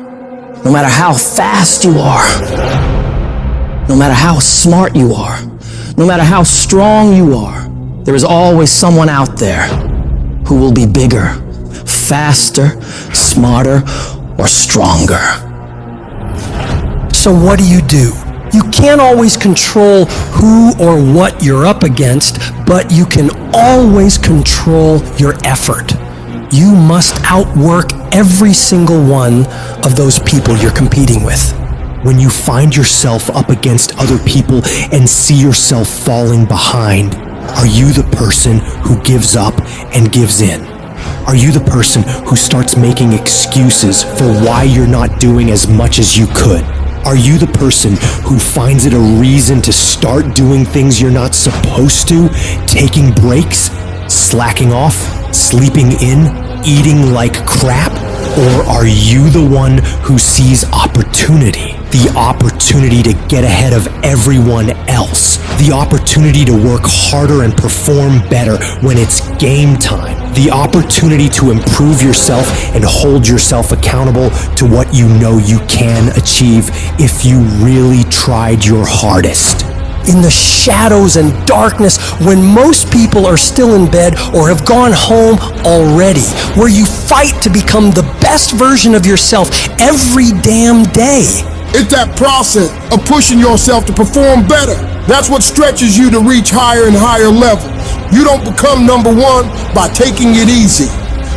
no matter how fast you are, no matter how smart you are, no matter how strong you are, there is always someone out there who will be bigger, faster, smarter, or stronger. So what do? You can't always control who or what you're up against, but you can always control your effort. You must outwork every single one of those people you're competing with. When you find yourself up against other people and see yourself falling behind, are you the person who gives up and gives in? Are you the person who starts making excuses for why you're not doing as much as you could? Are you the person who finds it a reason to start doing things you're not supposed to, taking breaks, slacking off, sleeping in, eating like crap? Or are you the one who sees opportunity? The opportunity to get ahead of everyone else. The opportunity to work harder and perform better when it's game time. The opportunity to improve yourself and hold yourself accountable to what you know you can achieve if you really tried your hardest. In the shadows and darkness, when most people are still in bed or have gone home already, where you fight to become the best version of yourself every damn day. It's that process of pushing yourself to perform better. That's what stretches you to reach higher and higher levels. You don't become number one by taking it easy.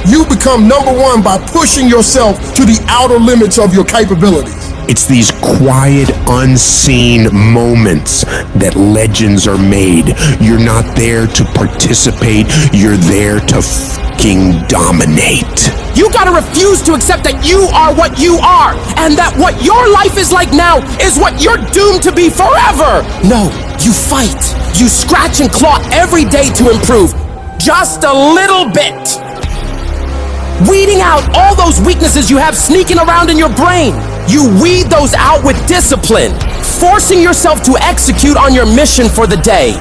You become number one by pushing yourself to the outer limits of your capabilities. It's these quiet, unseen moments that legends are made. You're not there to participate, you're there to fucking dominate. You gotta refuse to accept that you are what you are, and that what your life is like now is what you're doomed to be forever. No, you fight. You scratch and claw every day to improve, just a little bit. Weeding out all those weaknesses you have sneaking around in your brain. You weed those out with discipline, forcing yourself to execute on your mission for the day.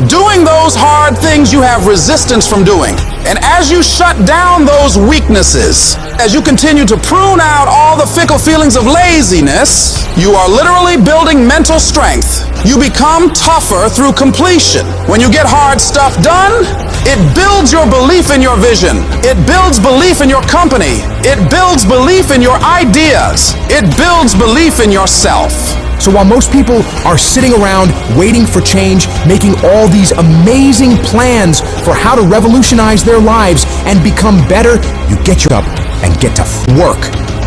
Doing those hard things you have resistance from doing. And as you shut down those weaknesses, as you continue to prune out all the fickle feelings of laziness, you are literally building mental strength. You become tougher through completion. When you get hard stuff done, it builds your belief in your vision. It builds belief in your company. It builds belief in your ideas. It builds belief in yourself. So while most people are sitting around waiting for change, making all these amazing plans for how to revolutionize their lives and become better, you get up and get to work.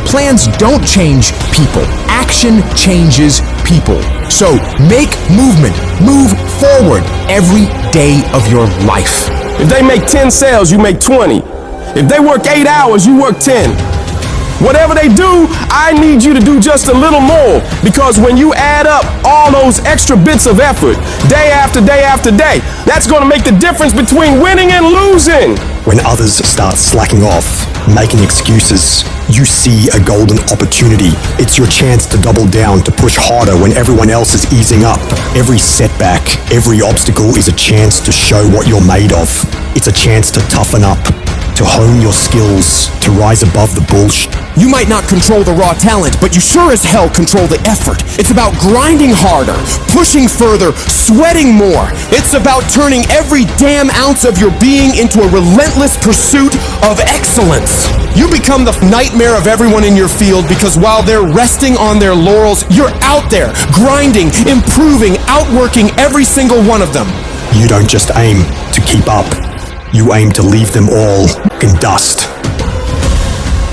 Plans don't change people. Action changes people. So make movement. Move forward every day of your life. If they make 10 sales, you make 20. If they work 8 hours, you work 10. Whatever they do, I need you to do just a little more. Because when you add up all those extra bits of effort, day after day after day, that's going to make the difference between winning and losing. When others start slacking off, making excuses, you see a golden opportunity. It's your chance to double down, to push harder when everyone else is easing up. Every setback, every obstacle is a chance to show what you're made of. It's a chance to toughen up, to hone your skills, to rise above the bullshit. You might not control the raw talent, but you sure as hell control the effort. It's about grinding harder, pushing further, sweating more. It's about turning every damn ounce of your being into a relentless pursuit of excellence. You become the nightmare of everyone in your field because while they're resting on their laurels, you're out there, grinding, improving, outworking every single one of them. You don't just aim to keep up. You aim to leave them all in dust.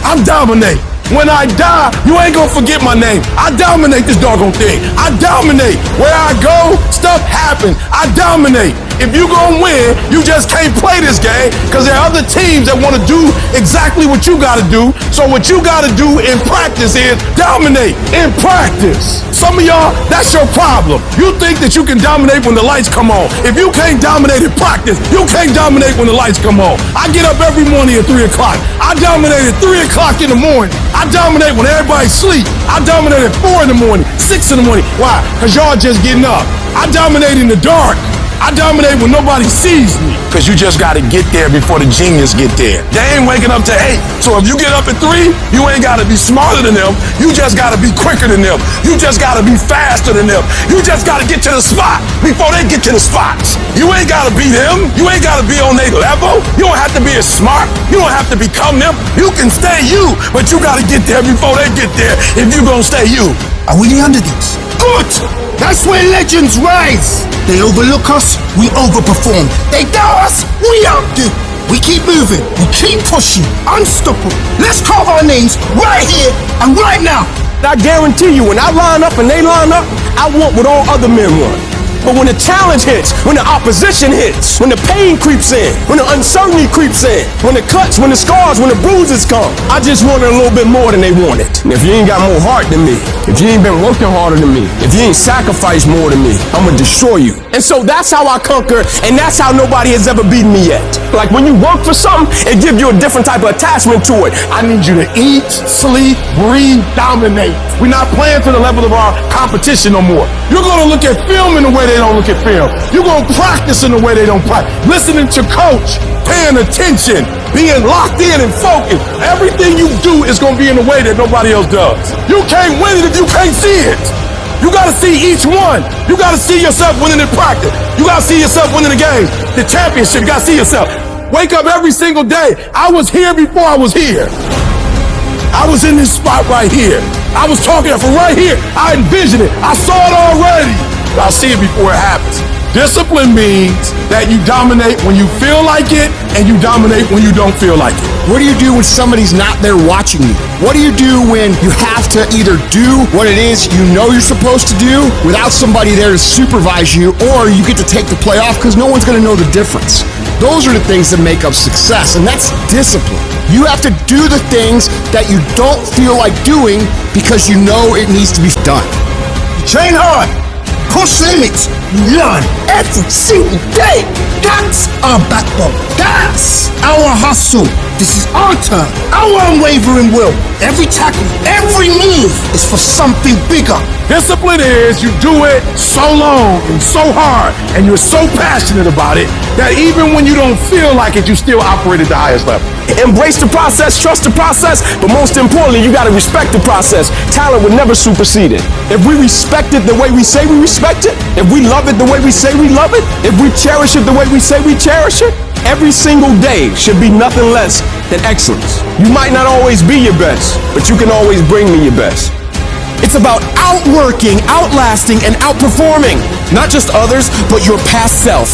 I dominate. When I die, you ain't gonna forget my name. I dominate this doggone thing. I dominate. Where I go, stuff happens. I dominate. If you gonna win, you just can't play this game because there are other teams that want to do exactly what you gotta do. So what you gotta do in practice is dominate in practice. Some of y'all, that's your problem. You think that you can dominate when the lights come on. If you can't dominate in practice, you can't dominate when the lights come on. I get up every morning at 3 o'clock. I dominate at 3 o'clock in the morning. I dominate when everybody's asleep. I dominate at 4 in the morning, 6 in the morning. Why? Because y'all just getting up. I dominate in the dark. I dominate when nobody sees me. Because you just got to get there before the genius get there. They ain't waking up to 8. So if you get up at 3, you ain't got to be smarter than them. You just got to be quicker than them. You just got to be faster than them. You just got to get to the spot before they get to the spots. You ain't got to be them. You ain't got to be on their level. You don't have to be as smart. You don't have to become them. You can stay you, but you got to get there before they get there if you going to stay you. Are we the underdogs? Good! That's where legends rise. They overlook us, we overperform. They doubt us, we outdo. We keep moving, we keep pushing, unstoppable. Let's carve our names right here and right now. I guarantee you, when I line up and they line up, I want what all other men want. But when the challenge hits, when the opposition hits, when the pain creeps in, when the uncertainty creeps in, when the cuts, when the scars, when the bruises come, I just wanted a little bit more than they wanted. And if you ain't got more heart than me, if you ain't been working harder than me, if you ain't sacrificed more than me, I'm gonna destroy you. And so that's how I conquer, and that's how nobody has ever beaten me yet. Like when you work for something, it gives you a different type of attachment to it. I need you to eat, sleep, breathe, dominate. We're not playing to the level of our competition no more. You're gonna look at film in the way they don't look at film. You're gonna practice in the way they don't practice. Listening to coach, paying attention, being locked in and focused. Everything you do is gonna be in a way that nobody else does. You can't win it if you can't see it. You gotta see each one. You gotta see yourself winning in practice. You gotta see yourself winning the game, the championship. You gotta see yourself. Wake up every single day. I was here before I was here. I was in this spot right here. I was talking from right here. I envisioned it. I saw it already. But I'll see it before it happens. Discipline means that you dominate when you feel like it and you dominate when you don't feel like it. What do you do when somebody's not there watching you? What do you do when you have to either do what it is you know you're supposed to do without somebody there to supervise you, or you get to take the play off because no one's going to know the difference? Those are the things that make up success, and that's discipline. You have to do the things that you don't feel like doing because you know it needs to be done. Train hard. Push limits, you learn every single day. That's our backbone. That's our hustle. This is our turn, our unwavering will. Every tackle, every move is for something bigger. Discipline is you do it so long and so hard and you're so passionate about it that even when you don't feel like it, you still operate at the highest level. Embrace the process, trust the process, but most importantly, you gotta respect the process. Talent would never supersede it. If we respect it the way we say we respect it, if we love it the way we say we love it, if we cherish it the way we say we cherish it, every single day should be nothing less than excellence. You might not always be your best, but you can always bring me your best. It's about outworking, outlasting, and outperforming. Not just others, but your past self.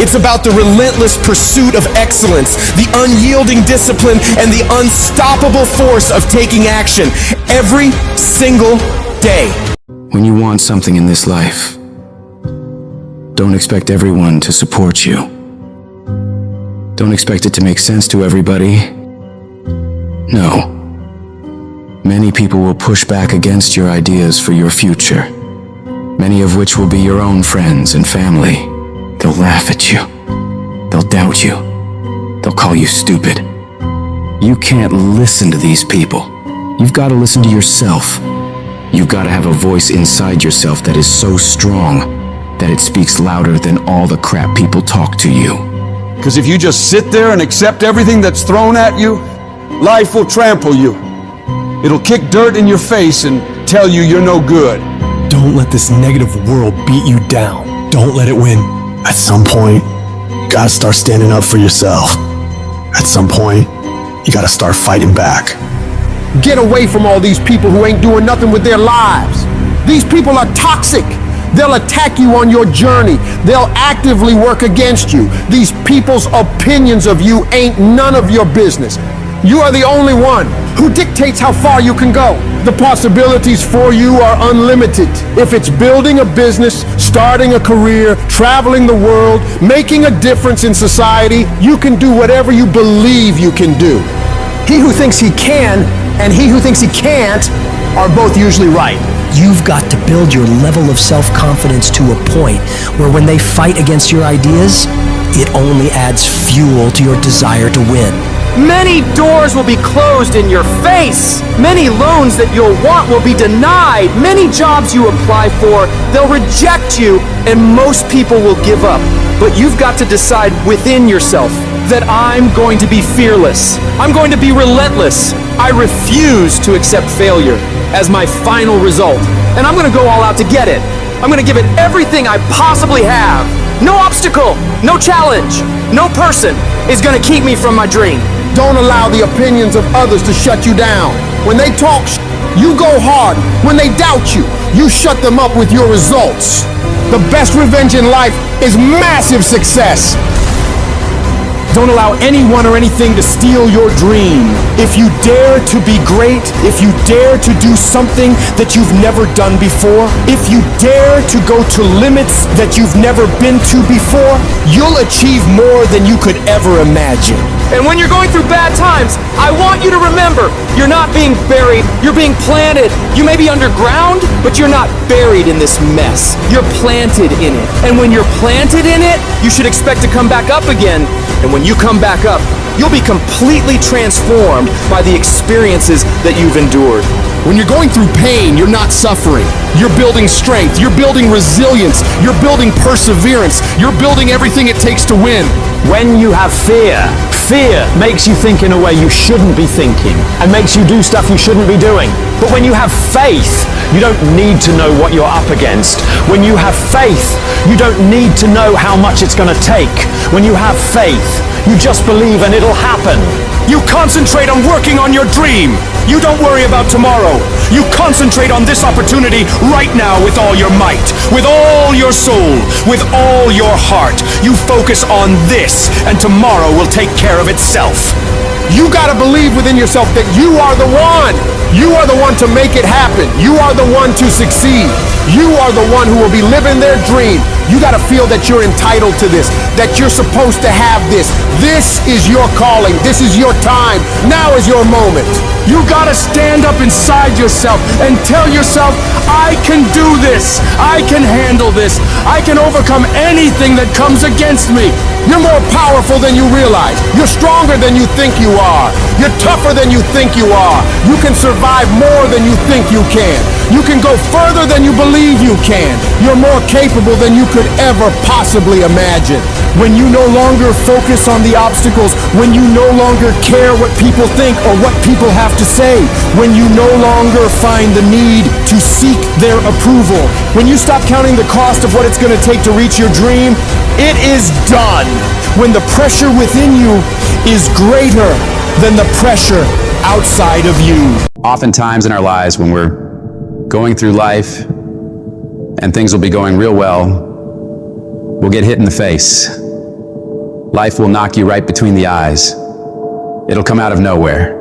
It's about the relentless pursuit of excellence, the unyielding discipline, and the unstoppable force of taking action every single day. When you want something in this life, don't expect everyone to support you. Don't expect it to make sense to everybody. No. Many people will push back against your ideas for your future, many of which will be your own friends and family. They'll laugh at you. They'll doubt you. They'll call you stupid. You can't listen to these people. You've got to listen to yourself. You've got to have a voice inside yourself that is so strong that it speaks louder than all the crap people talk to you. Because if you just sit there and accept everything that's thrown at you, life will trample you. It'll kick dirt in your face and tell you you're no good. Don't let this negative world beat you down. Don't let it win. At some point, you gotta start standing up for yourself. At some point, you gotta start fighting back. Get away from all these people who ain't doing nothing with their lives. These people are toxic. They'll attack you on your journey. They'll actively work against you. These people's opinions of you ain't none of your business. You are the only one who dictates how far you can go. The possibilities for you are unlimited. If it's building a business, starting a career, traveling the world, making a difference in society, you can do whatever you believe you can do. He who thinks he can and he who thinks he can't are both usually right. You've got to build your level of self-confidence to a point where when they fight against your ideas, it only adds fuel to your desire to win. Many doors will be closed in your face. Many loans that you'll want will be denied. Many jobs you apply for, they'll reject you, and most people will give up. But you've got to decide within yourself that I'm going to be fearless. I'm going to be relentless. I refuse to accept failure as my final result. And I'm going to go all out to get it. I'm going to give it everything I possibly have. No obstacle, no challenge, no person is going to keep me from my dream. Don't allow the opinions of others to shut you down. When they talk, you go hard. When they doubt you, you shut them up with your results. The best revenge in life is massive success. Don't allow anyone or anything to steal your dream. If you dare to be great, if you dare to do something that you've never done before, if you dare to go to limits that you've never been to before, you'll achieve more than you could ever imagine. And when you're going through bad times, I want you to remember, you're not being buried, you're being planted. You may be underground, but you're not buried in this mess. You're planted in it. And when you're planted in it, you should expect to come back up again. And when you come back up, you'll be completely transformed by the experiences that you've endured. When you're going through pain, you're not suffering. You're building strength, you're building resilience, you're building perseverance, you're building everything it takes to win. When you have fear, fear makes you think in a way you shouldn't be thinking and makes you do stuff you shouldn't be doing. But when you have faith, you don't need to know what you're up against. When you have faith, you don't need to know how much it's going to take. When you have faith, you just believe and it'll happen. You concentrate on working on your dream. You don't worry about tomorrow. You concentrate on this opportunity right now with all your might, with all your soul, with all your heart. You focus on this, and tomorrow will take care of itself. You gotta believe within yourself that you are the one. You are the one to make it happen. You are the one to succeed. You are the one who will be living their dream. You gotta feel that you're entitled to this, that you're supposed to have this. This is your calling. This is your time. Now is your moment. You gotta stand up inside yourself and tell yourself, I can do this. I can handle this. I can overcome anything that comes against me. You're more powerful than you realize. You're stronger than you think you are. You're tougher than you think you are. You can survive more than you think you can. You can go further than you believe you can. You're more capable than you could ever possibly imagine. When you no longer focus on the obstacles, when you no longer care what people think or what people have to say, when you no longer find the need to seek their approval, when you stop counting the cost of what it's going to take to reach your dream, it is done. When the pressure within you is greater than the pressure outside of you. Oftentimes in our lives when we're going through life and things will be going real well, we'll get hit in the face. Life will knock you right between the eyes. It'll come out of nowhere.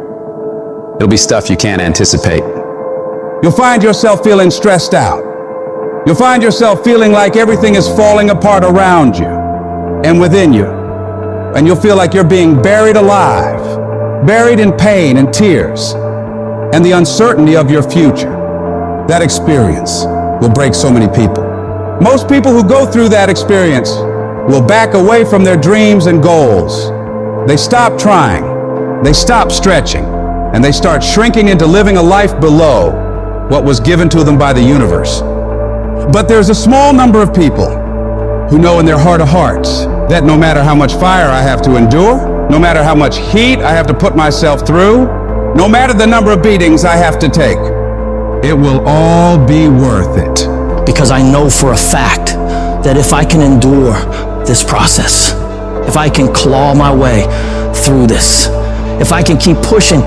It'll be stuff you can't anticipate. You'll find yourself feeling stressed out. You'll find yourself feeling like everything is falling apart around you and within you. And you'll feel like you're being buried alive, buried in pain and tears. and the uncertainty of your future. That experience will break so many people. Most people who go through that experience will back away from their dreams and goals. They stop trying, they stop stretching, and they start shrinking into living a life below what was given to them by the universe. But there's a small number of people who know in their heart of hearts that no matter how much fire I have to endure, no matter how much heat I have to put myself through, no matter the number of beatings I have to take, it will all be worth it. Because I know for a fact that if I can endure this process, if I can claw my way through this, if I can keep pushing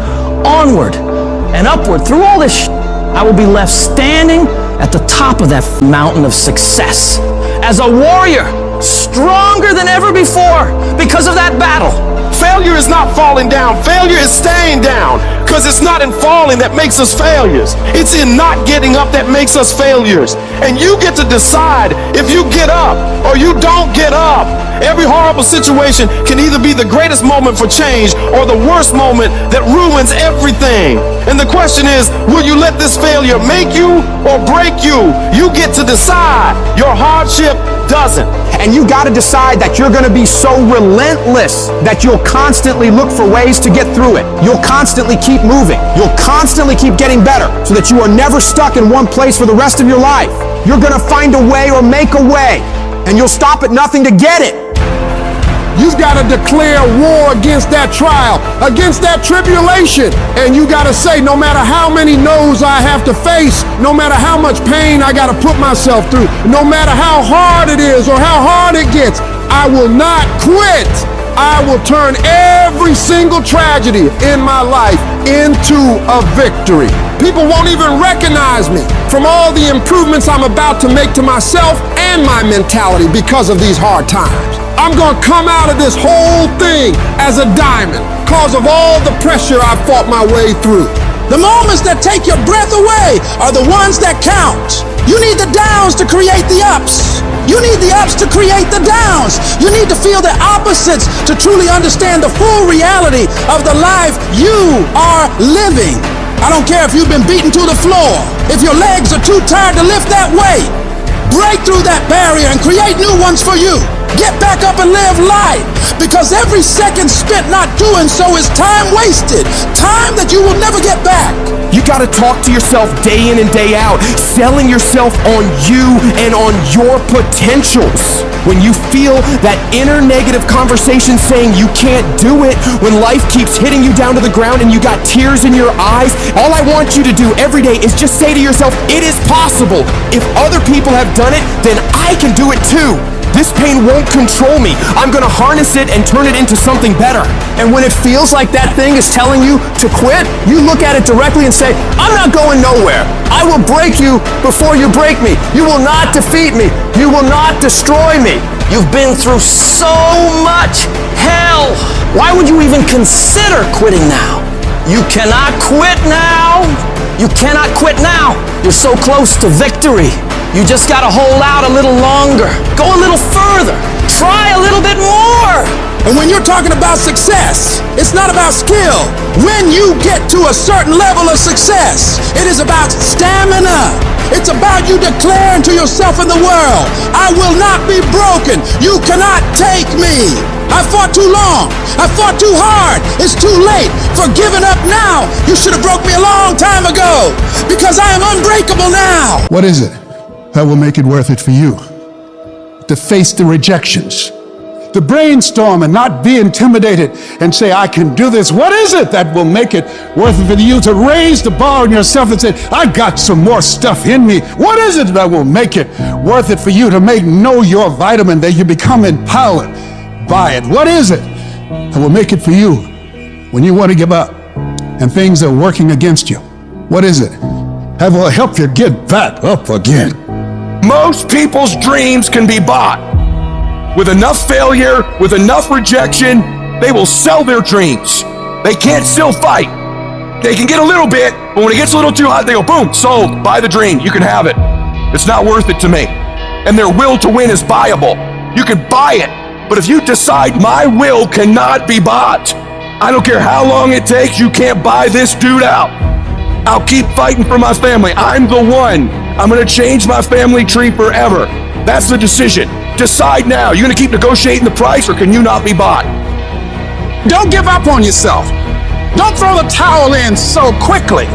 onward and upward through all this I will be left standing at the top of that mountain of success as a warrior, stronger than ever before because of that battle. Failure is not falling down. Failure is staying down, because it's not in falling that makes us failures. It's in not getting up that makes us failures. And you get to decide if you get up or you don't get up. Every horrible situation can either be the greatest moment for change or the worst moment that ruins everything. And the question is, will you let this failure make you or break you? You get to decide. Your hardship doesn't. And you got to decide that you're going to be so relentless that you'll constantly look for ways to get through it. You'll constantly keep moving. You'll constantly keep getting better so that you are never stuck in one place for the rest of your life. You're going to find a way or make a way, and you'll stop at nothing to get it. You've got to declare war against that trial, against that tribulation. And you got to say, no matter how many no's I have to face, no matter how much pain I got to put myself through, no matter how hard it is or how hard it gets, I will not quit. I will turn every single tragedy in my life into a victory. People won't even recognize me from all the improvements I'm about to make to myself and my mentality because of these hard times. I'm going to come out of this whole thing as a diamond because of all the pressure I fought my way through. The moments that take your breath away are the ones that count. You need the downs to create the ups. You need the ups to create the downs. You need to feel the opposites to truly understand the full reality of the life you are living. I don't care if you've been beaten to the floor, if your legs are too tired to lift that weight. Break through that barrier and create new ones for you. Get back up and live life, because every second spent not doing so is time wasted, time that you will never get back. You gotta talk to yourself day in and day out, selling yourself on you and on your potentials. When you feel that inner negative conversation saying you can't do it, when life keeps hitting you down to the ground and you got tears in your eyes, all I want you to do every day is just say to yourself, it is possible. If other people have done it, then I can do it too. This pain won't control me. I'm gonna harness it and turn it into something better. And when it feels like that thing is telling you to quit, you look at it directly and say, I'm not going nowhere. I will break you before you break me. You will not defeat me. You will not destroy me. You've been through so much hell. Why would you even consider quitting now? You cannot quit now. You cannot quit now. You're so close to victory. You just gotta hold out a little longer. Go a little further. Try a little bit more. And when you're talking about success, it's not about skill. When you get to a certain level of success, it is about stamina. It's about you declaring to yourself in the world, I will not be broken. You cannot take me. I fought too long. I fought too hard. It's too late for giving up now. You should have broke me a long time ago, because I am unbreakable now. What is it that will make it worth it for you? To face the rejections, to brainstorm and not be intimidated and say, I can do this. What is it that will make it worth it for you to raise the bar on yourself and say, I've got some more stuff in me? What is it that will make it worth it for you to know your vitamin, that you become empowered by it? What is it that will make it for you when you want to give up and things are working against you? What is it that will help you get back up again? Most people's dreams can be bought. With enough failure, with enough rejection, they will sell their dreams. They can't still fight. They can get a little bit, but when it gets a little too hot, they go, boom, sold, buy the dream, you can have it. It's not worth it to me. And their will to win is buyable. You can buy it, but if you decide my will cannot be bought, I don't care how long it takes, you can't buy this dude out. I'll keep fighting for my family. I'm the one. I'm gonna change my family tree forever. That's the decision. Decide now. You gonna keep negotiating the price, or can you not be bought? Don't give up on yourself. Don't throw the towel in so quickly.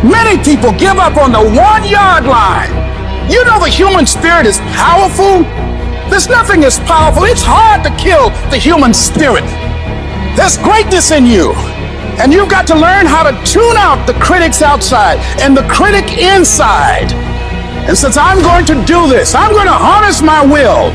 Many people give up on the 1 yard line. You know the human spirit is powerful. There's nothing as powerful. It's hard to kill the human spirit. There's greatness in you. And you've got to learn how to tune out the critics outside and the critic inside. And since I'm going to do this, I'm going to harness my will.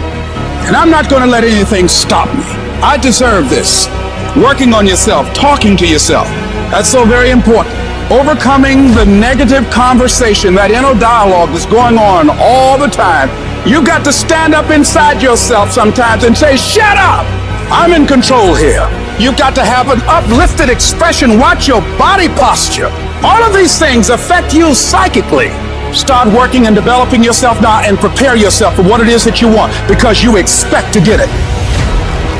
And I'm not going to let anything stop me. I deserve this. Working on yourself, talking to yourself. That's so very important. Overcoming the negative conversation, that inner dialogue that's going on all the time. You've got to stand up inside yourself sometimes and say, shut up! I'm in control here. You've got to have an uplifted expression. Watch your body posture. All of these things affect you psychically. Start working and developing yourself now and prepare yourself for what it is that you want, because you expect to get it.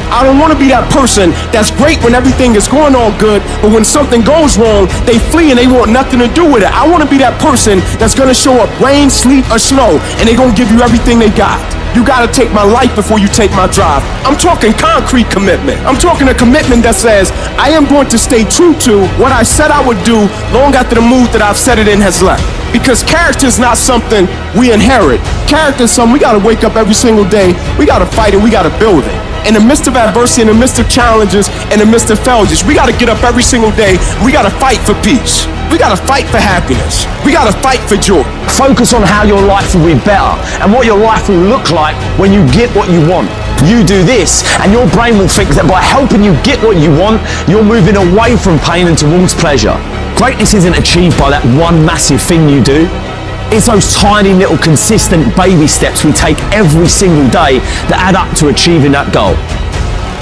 I don't want to be that person that's great when everything is going on good, but when something goes wrong, they flee and they want nothing to do with it. I want to be that person that's going to show up rain, sleet, or snow, and they're going to give you everything they got. You got to take my life before you take my drive. I'm talking concrete commitment. I'm talking a commitment that says, I am going to stay true to what I said I would do long after the mood that I've set it in has left. Because character is not something we inherit. Character is something we got to wake up every single day. We got to fight it. We got to build it. In the midst of adversity, in the midst of challenges, in the midst of failures, we got to get up every single day. We got to fight for peace. We got to fight for happiness. We got to fight for joy. Focus on how your life will be better and what your life will look like when you get what you want. You do this, and your brain will think that by helping you get what you want, you're moving away from pain and towards pleasure. Greatness isn't achieved by that one massive thing you do. It's those tiny little consistent baby steps we take every single day that add up to achieving that goal.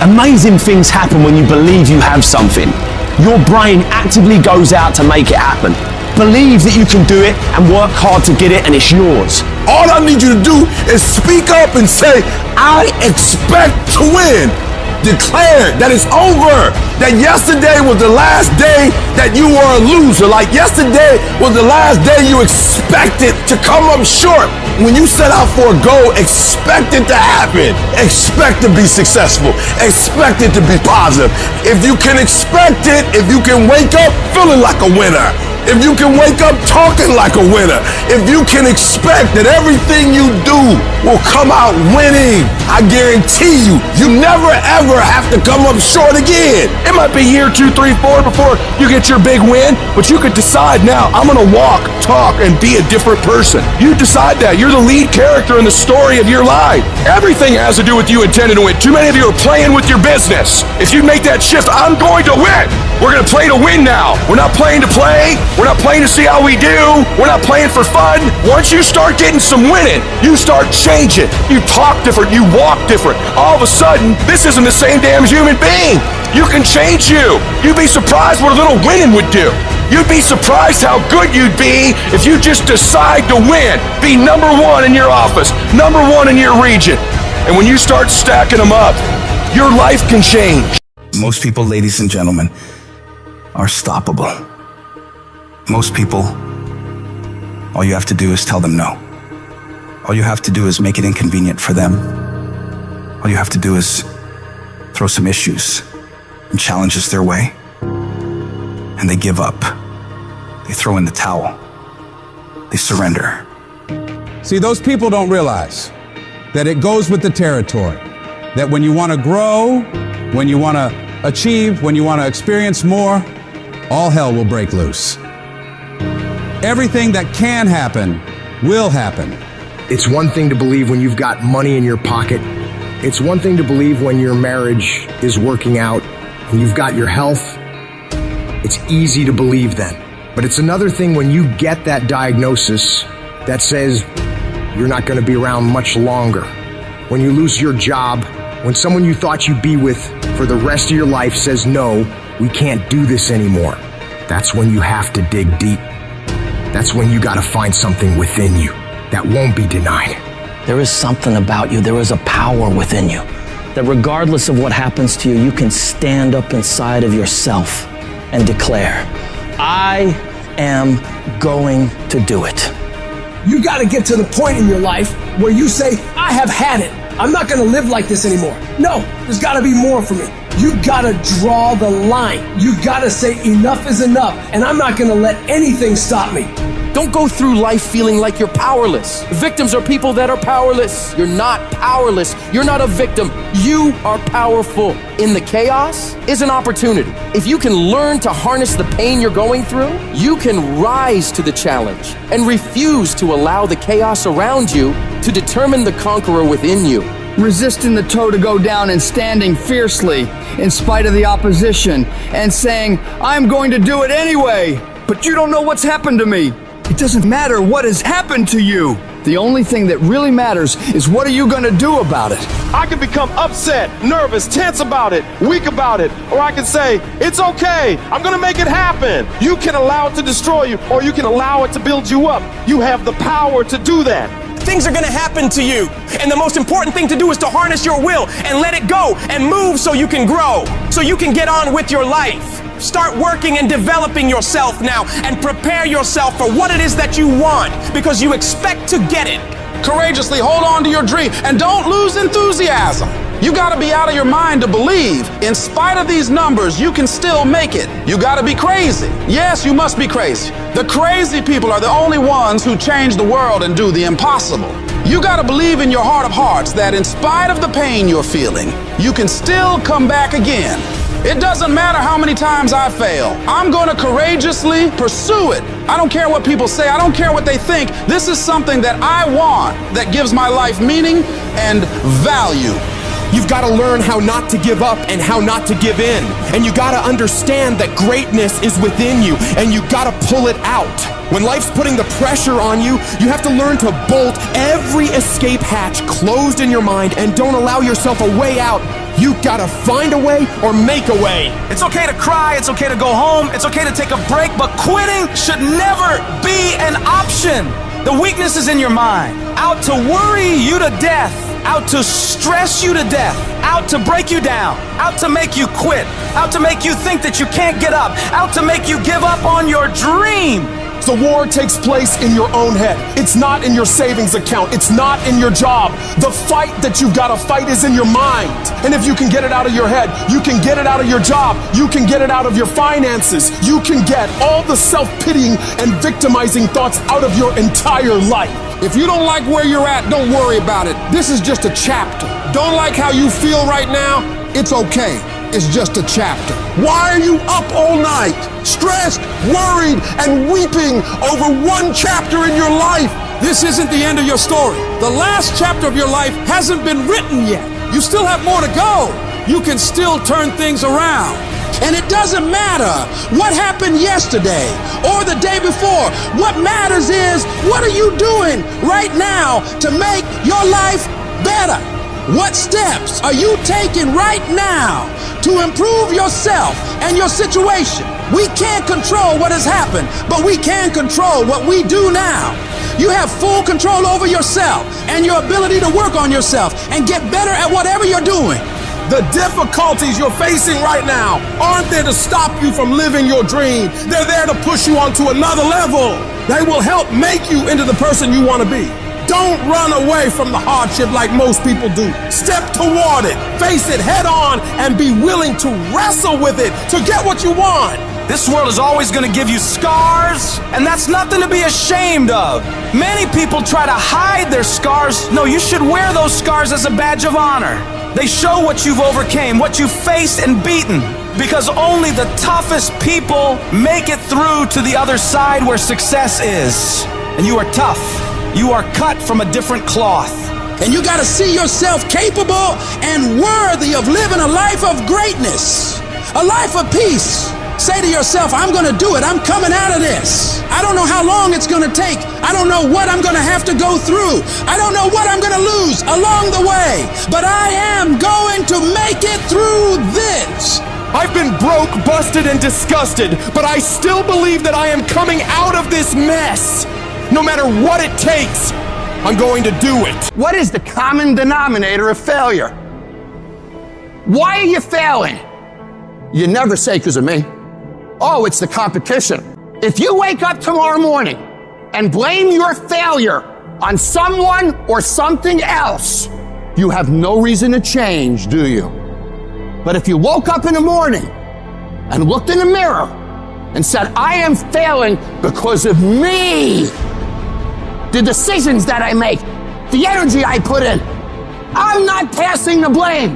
Amazing things happen when you believe you have something. Your brain actively goes out to make it happen. Believe that you can do it and work hard to get it, and it's yours. All I need you to do is speak up and say, I expect to win. Declare that it's over. That yesterday was the last day that you were a loser. Like yesterday was the last day you expected to come up short. When you set out for a goal, expect it to happen. Expect to be successful. Expect it to be positive. If you can expect it, if you can wake up feeling like a winner, if you can wake up talking like a winner, if you can expect that everything you do will come out winning, I guarantee you, you never ever have to come up short again. It might be year 2, 3, 4 before you get your big win, but you could decide now, I'm going to walk, talk, and be a different person. You decide that. You're the lead character in the story of your life. Everything has to do with you intending to win. Too many of you are playing with your business. If you make that shift, I'm going to win. We're going to play to win now. We're not playing to play. We're not playing to see how we do. We're not playing for fun. Once you start getting some winning, you start changing. You talk different. You walk different. All of a sudden, this isn't the same damn human being. You can change you. You'd be surprised what a little winning would do. You'd be surprised how good you'd be if you just decide to win. Be number one in your office, number one in your region. And when you start stacking them up, your life can change. Most people, ladies and gentlemen, are stoppable. Most people, all you have to do is tell them no. All you have to do is make it inconvenient for them. All you have to do is throw some issues and challenges their way, and they give up. They throw in the towel. They surrender. See, those people don't realize that it goes with the territory. That when you want to grow, when you want to achieve, when you want to experience more, all hell will break loose. Everything that can happen will happen. It's one thing to believe when you've got money in your pocket. It's one thing to believe when your marriage is working out and you've got your health. It's easy to believe then. But it's another thing when you get that diagnosis that says you're not going to be around much longer. When you lose your job, when someone you thought you'd be with for the rest of your life says, no, we can't do this anymore. That's when you have to dig deep. That's when you got to find something within you that won't be denied. There is something about you. There is a power within you that regardless of what happens to you, you can stand up inside of yourself and declare, I am going to do it. You got to get to the point in your life where you say, I have had it. I'm not going to live like this anymore. No, there's got to be more for me. You got to draw the line. You got to say enough is enough, and I'm not going to let anything stop me. Don't go through life feeling like you're powerless. Victims are people that are powerless. You're not powerless. You're not a victim. You are powerful. In the chaos is an opportunity. If you can learn to harness the pain you're going through, you can rise to the challenge and refuse to allow the chaos around you to determine the conqueror within you. Resisting the toe to go down and standing fiercely in spite of the opposition and saying, I'm going to do it anyway, but you don't know what's happened to me. It doesn't matter what has happened to you. The only thing that really matters is what are you going to do about it? I can become upset, nervous, tense about it, weak about it, or I can say, it's okay, I'm going to make it happen. You can allow it to destroy you, or you can allow it to build you up. You have the power to do that. Things are going to happen to you. And the most important thing to do is to harness your will and let it go and move so you can grow, so you can get on with your life. Start working and developing yourself now and prepare yourself for what it is that you want because you expect to get it. Courageously hold on to your dream and don't lose enthusiasm. You gotta be out of your mind to believe. In spite of these numbers, you can still make it. You gotta be crazy. Yes, you must be crazy. The crazy people are the only ones who change the world and do the impossible. You gotta believe in your heart of hearts that in spite of the pain you're feeling, you can still come back again. It doesn't matter how many times I fail. I'm gonna courageously pursue it. I don't care what people say. I don't care what they think. This is something that I want that gives my life meaning and value. You've got to learn how not to give up and how not to give in. And you got to understand that greatness is within you and you got to pull it out. When life's putting the pressure on you, you have to learn to bolt every escape hatch closed in your mind and don't allow yourself a way out. You got to find a way or make a way. It's okay to cry, it's okay to go home, it's okay to take a break, but quitting should never be an option. The weakness is in your mind, out to worry you to death, out to stress you to death, out to break you down, out to make you quit, out to make you think that you can't get up, out to make you give up on your dream. The war takes place in your own head. It's not in your savings account. It's not in your job. The fight that you've got to fight is in your mind. And if you can get it out of your head, you can get it out of your job. You can get it out of your finances. You can get all the self-pitying and victimizing thoughts out of your entire life. If you don't like where you're at, don't worry about it. This is just a chapter. Don't like how you feel right now? It's okay. It's just a chapter. Why are you up all night, stressed, worried, and weeping over one chapter in your life? This isn't the end of your story. The last chapter of your life hasn't been written yet. You still have more to go. You can still turn things around. And it doesn't matter what happened yesterday or the day before. What matters is, what are you doing right now to make your life better? What steps are you taking right now to improve yourself and your situation? We can't control what has happened, but we can control what we do now. You have full control over yourself and your ability to work on yourself and get better at whatever you're doing. The difficulties you're facing right now aren't there to stop you from living your dream. They're there to push you onto another level. They will help make you into the person you want to be. Don't run away from the hardship like most people do. Step toward it, face it head on, and be willing to wrestle with it to get what you want. This world is always going to give you scars, and that's nothing to be ashamed of. Many people try to hide their scars. No, you should wear those scars as a badge of honor. They show what you've overcame, what you've faced and beaten. Because only the toughest people make it through to the other side where success is. And you are tough. You are cut from a different cloth. And you got to see yourself capable and worthy of living a life of greatness, a life of peace. Say to yourself, I'm going to do it. I'm coming out of this. I don't know how long it's going to take. I don't know what I'm going to have to go through. I don't know what I'm going to lose along the way. But I am going to make it through this. I've been broke, busted, and disgusted, but I still believe that I am coming out of this mess. No matter what it takes, I'm going to do it. What is the common denominator of failure? Why are you failing? You never say because of me. Oh, it's the competition. If you wake up tomorrow morning and blame your failure on someone or something else, you have no reason to change, do you? But if you woke up in the morning and looked in the mirror and said, I am failing because of me, the decisions that I make, the energy I put in, I'm not passing the blame.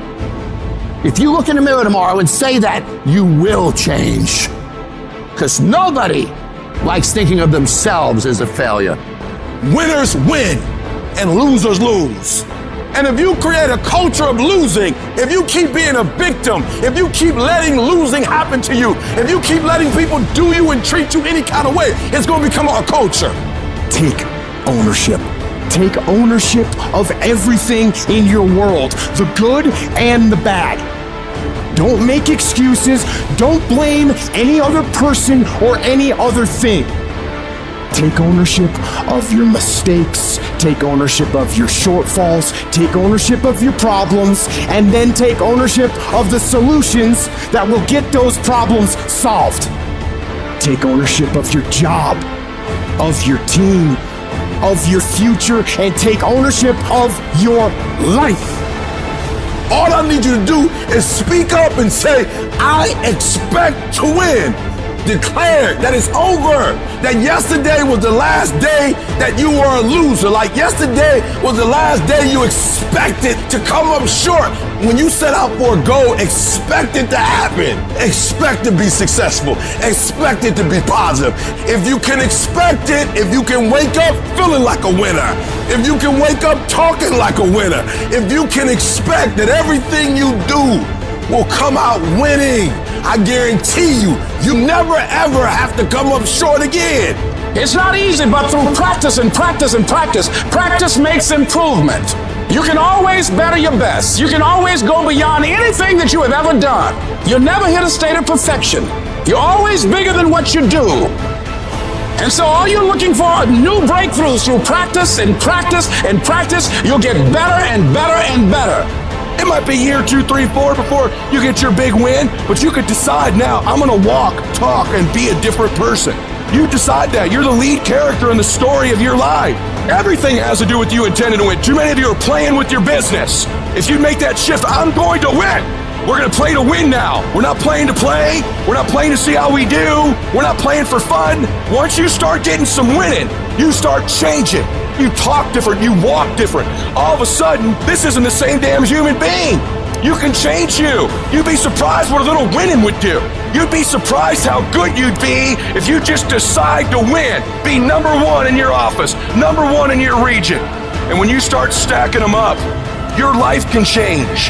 If you look in the mirror tomorrow and say that, you will change. Because nobody likes thinking of themselves as a failure. Winners win and losers lose. And if you create a culture of losing, if you keep being a victim, if you keep letting losing happen to you, if you keep letting people do you and treat you any kind of way, it's going to become a culture. Take ownership. Take ownership of everything in your world, the good and the bad. Don't make excuses. Don't blame any other person or any other thing. Take ownership of your mistakes. Take ownership of your shortfalls. Take ownership of your problems. And then take ownership of the solutions that will get those problems solved. Take ownership of your job, of your team, of your future, and take ownership of your life. All I need you to do is speak up and say, I expect to win. Declare that it's over. That yesterday was the last day that you were a loser. Like yesterday was the last day you expected to come up short. When you set out for a goal, expect it to happen. Expect to be successful. Expect it to be positive. If you can expect it, if you can wake up feeling like a winner, if you can wake up talking like a winner, if you can expect that everything you do will come out winning, I guarantee you, you never ever have to come up short again. It's not easy, but through practice and practice and practice, practice makes improvement. You can always better your best. You can always go beyond anything that you have ever done. You'll never hit a state of perfection. You're always bigger than what you do. And so all you're looking for are new breakthroughs through practice and practice and practice. You'll get better and better and better. It might be year 2, 3, 4 before you get your big win, but you could decide now, I'm gonna walk, talk, and be a different person. You decide that. You're the lead character in the story of your life. Everything has to do with you intending to win. Too many of you are playing with your business. If you make that shift, I'm going to win. We're gonna play to win now. We're not playing to play. We're not playing to see how we do. We're not playing for fun. Once you start getting some winning, you start changing. You talk different, you walk different. All of a sudden, this isn't the same damn human being. You can change you. You'd be surprised what a little winning would do. You'd be surprised how good you'd be if you just decide to win. Be number one in your office, number one in your region. And when you start stacking them up, your life can change.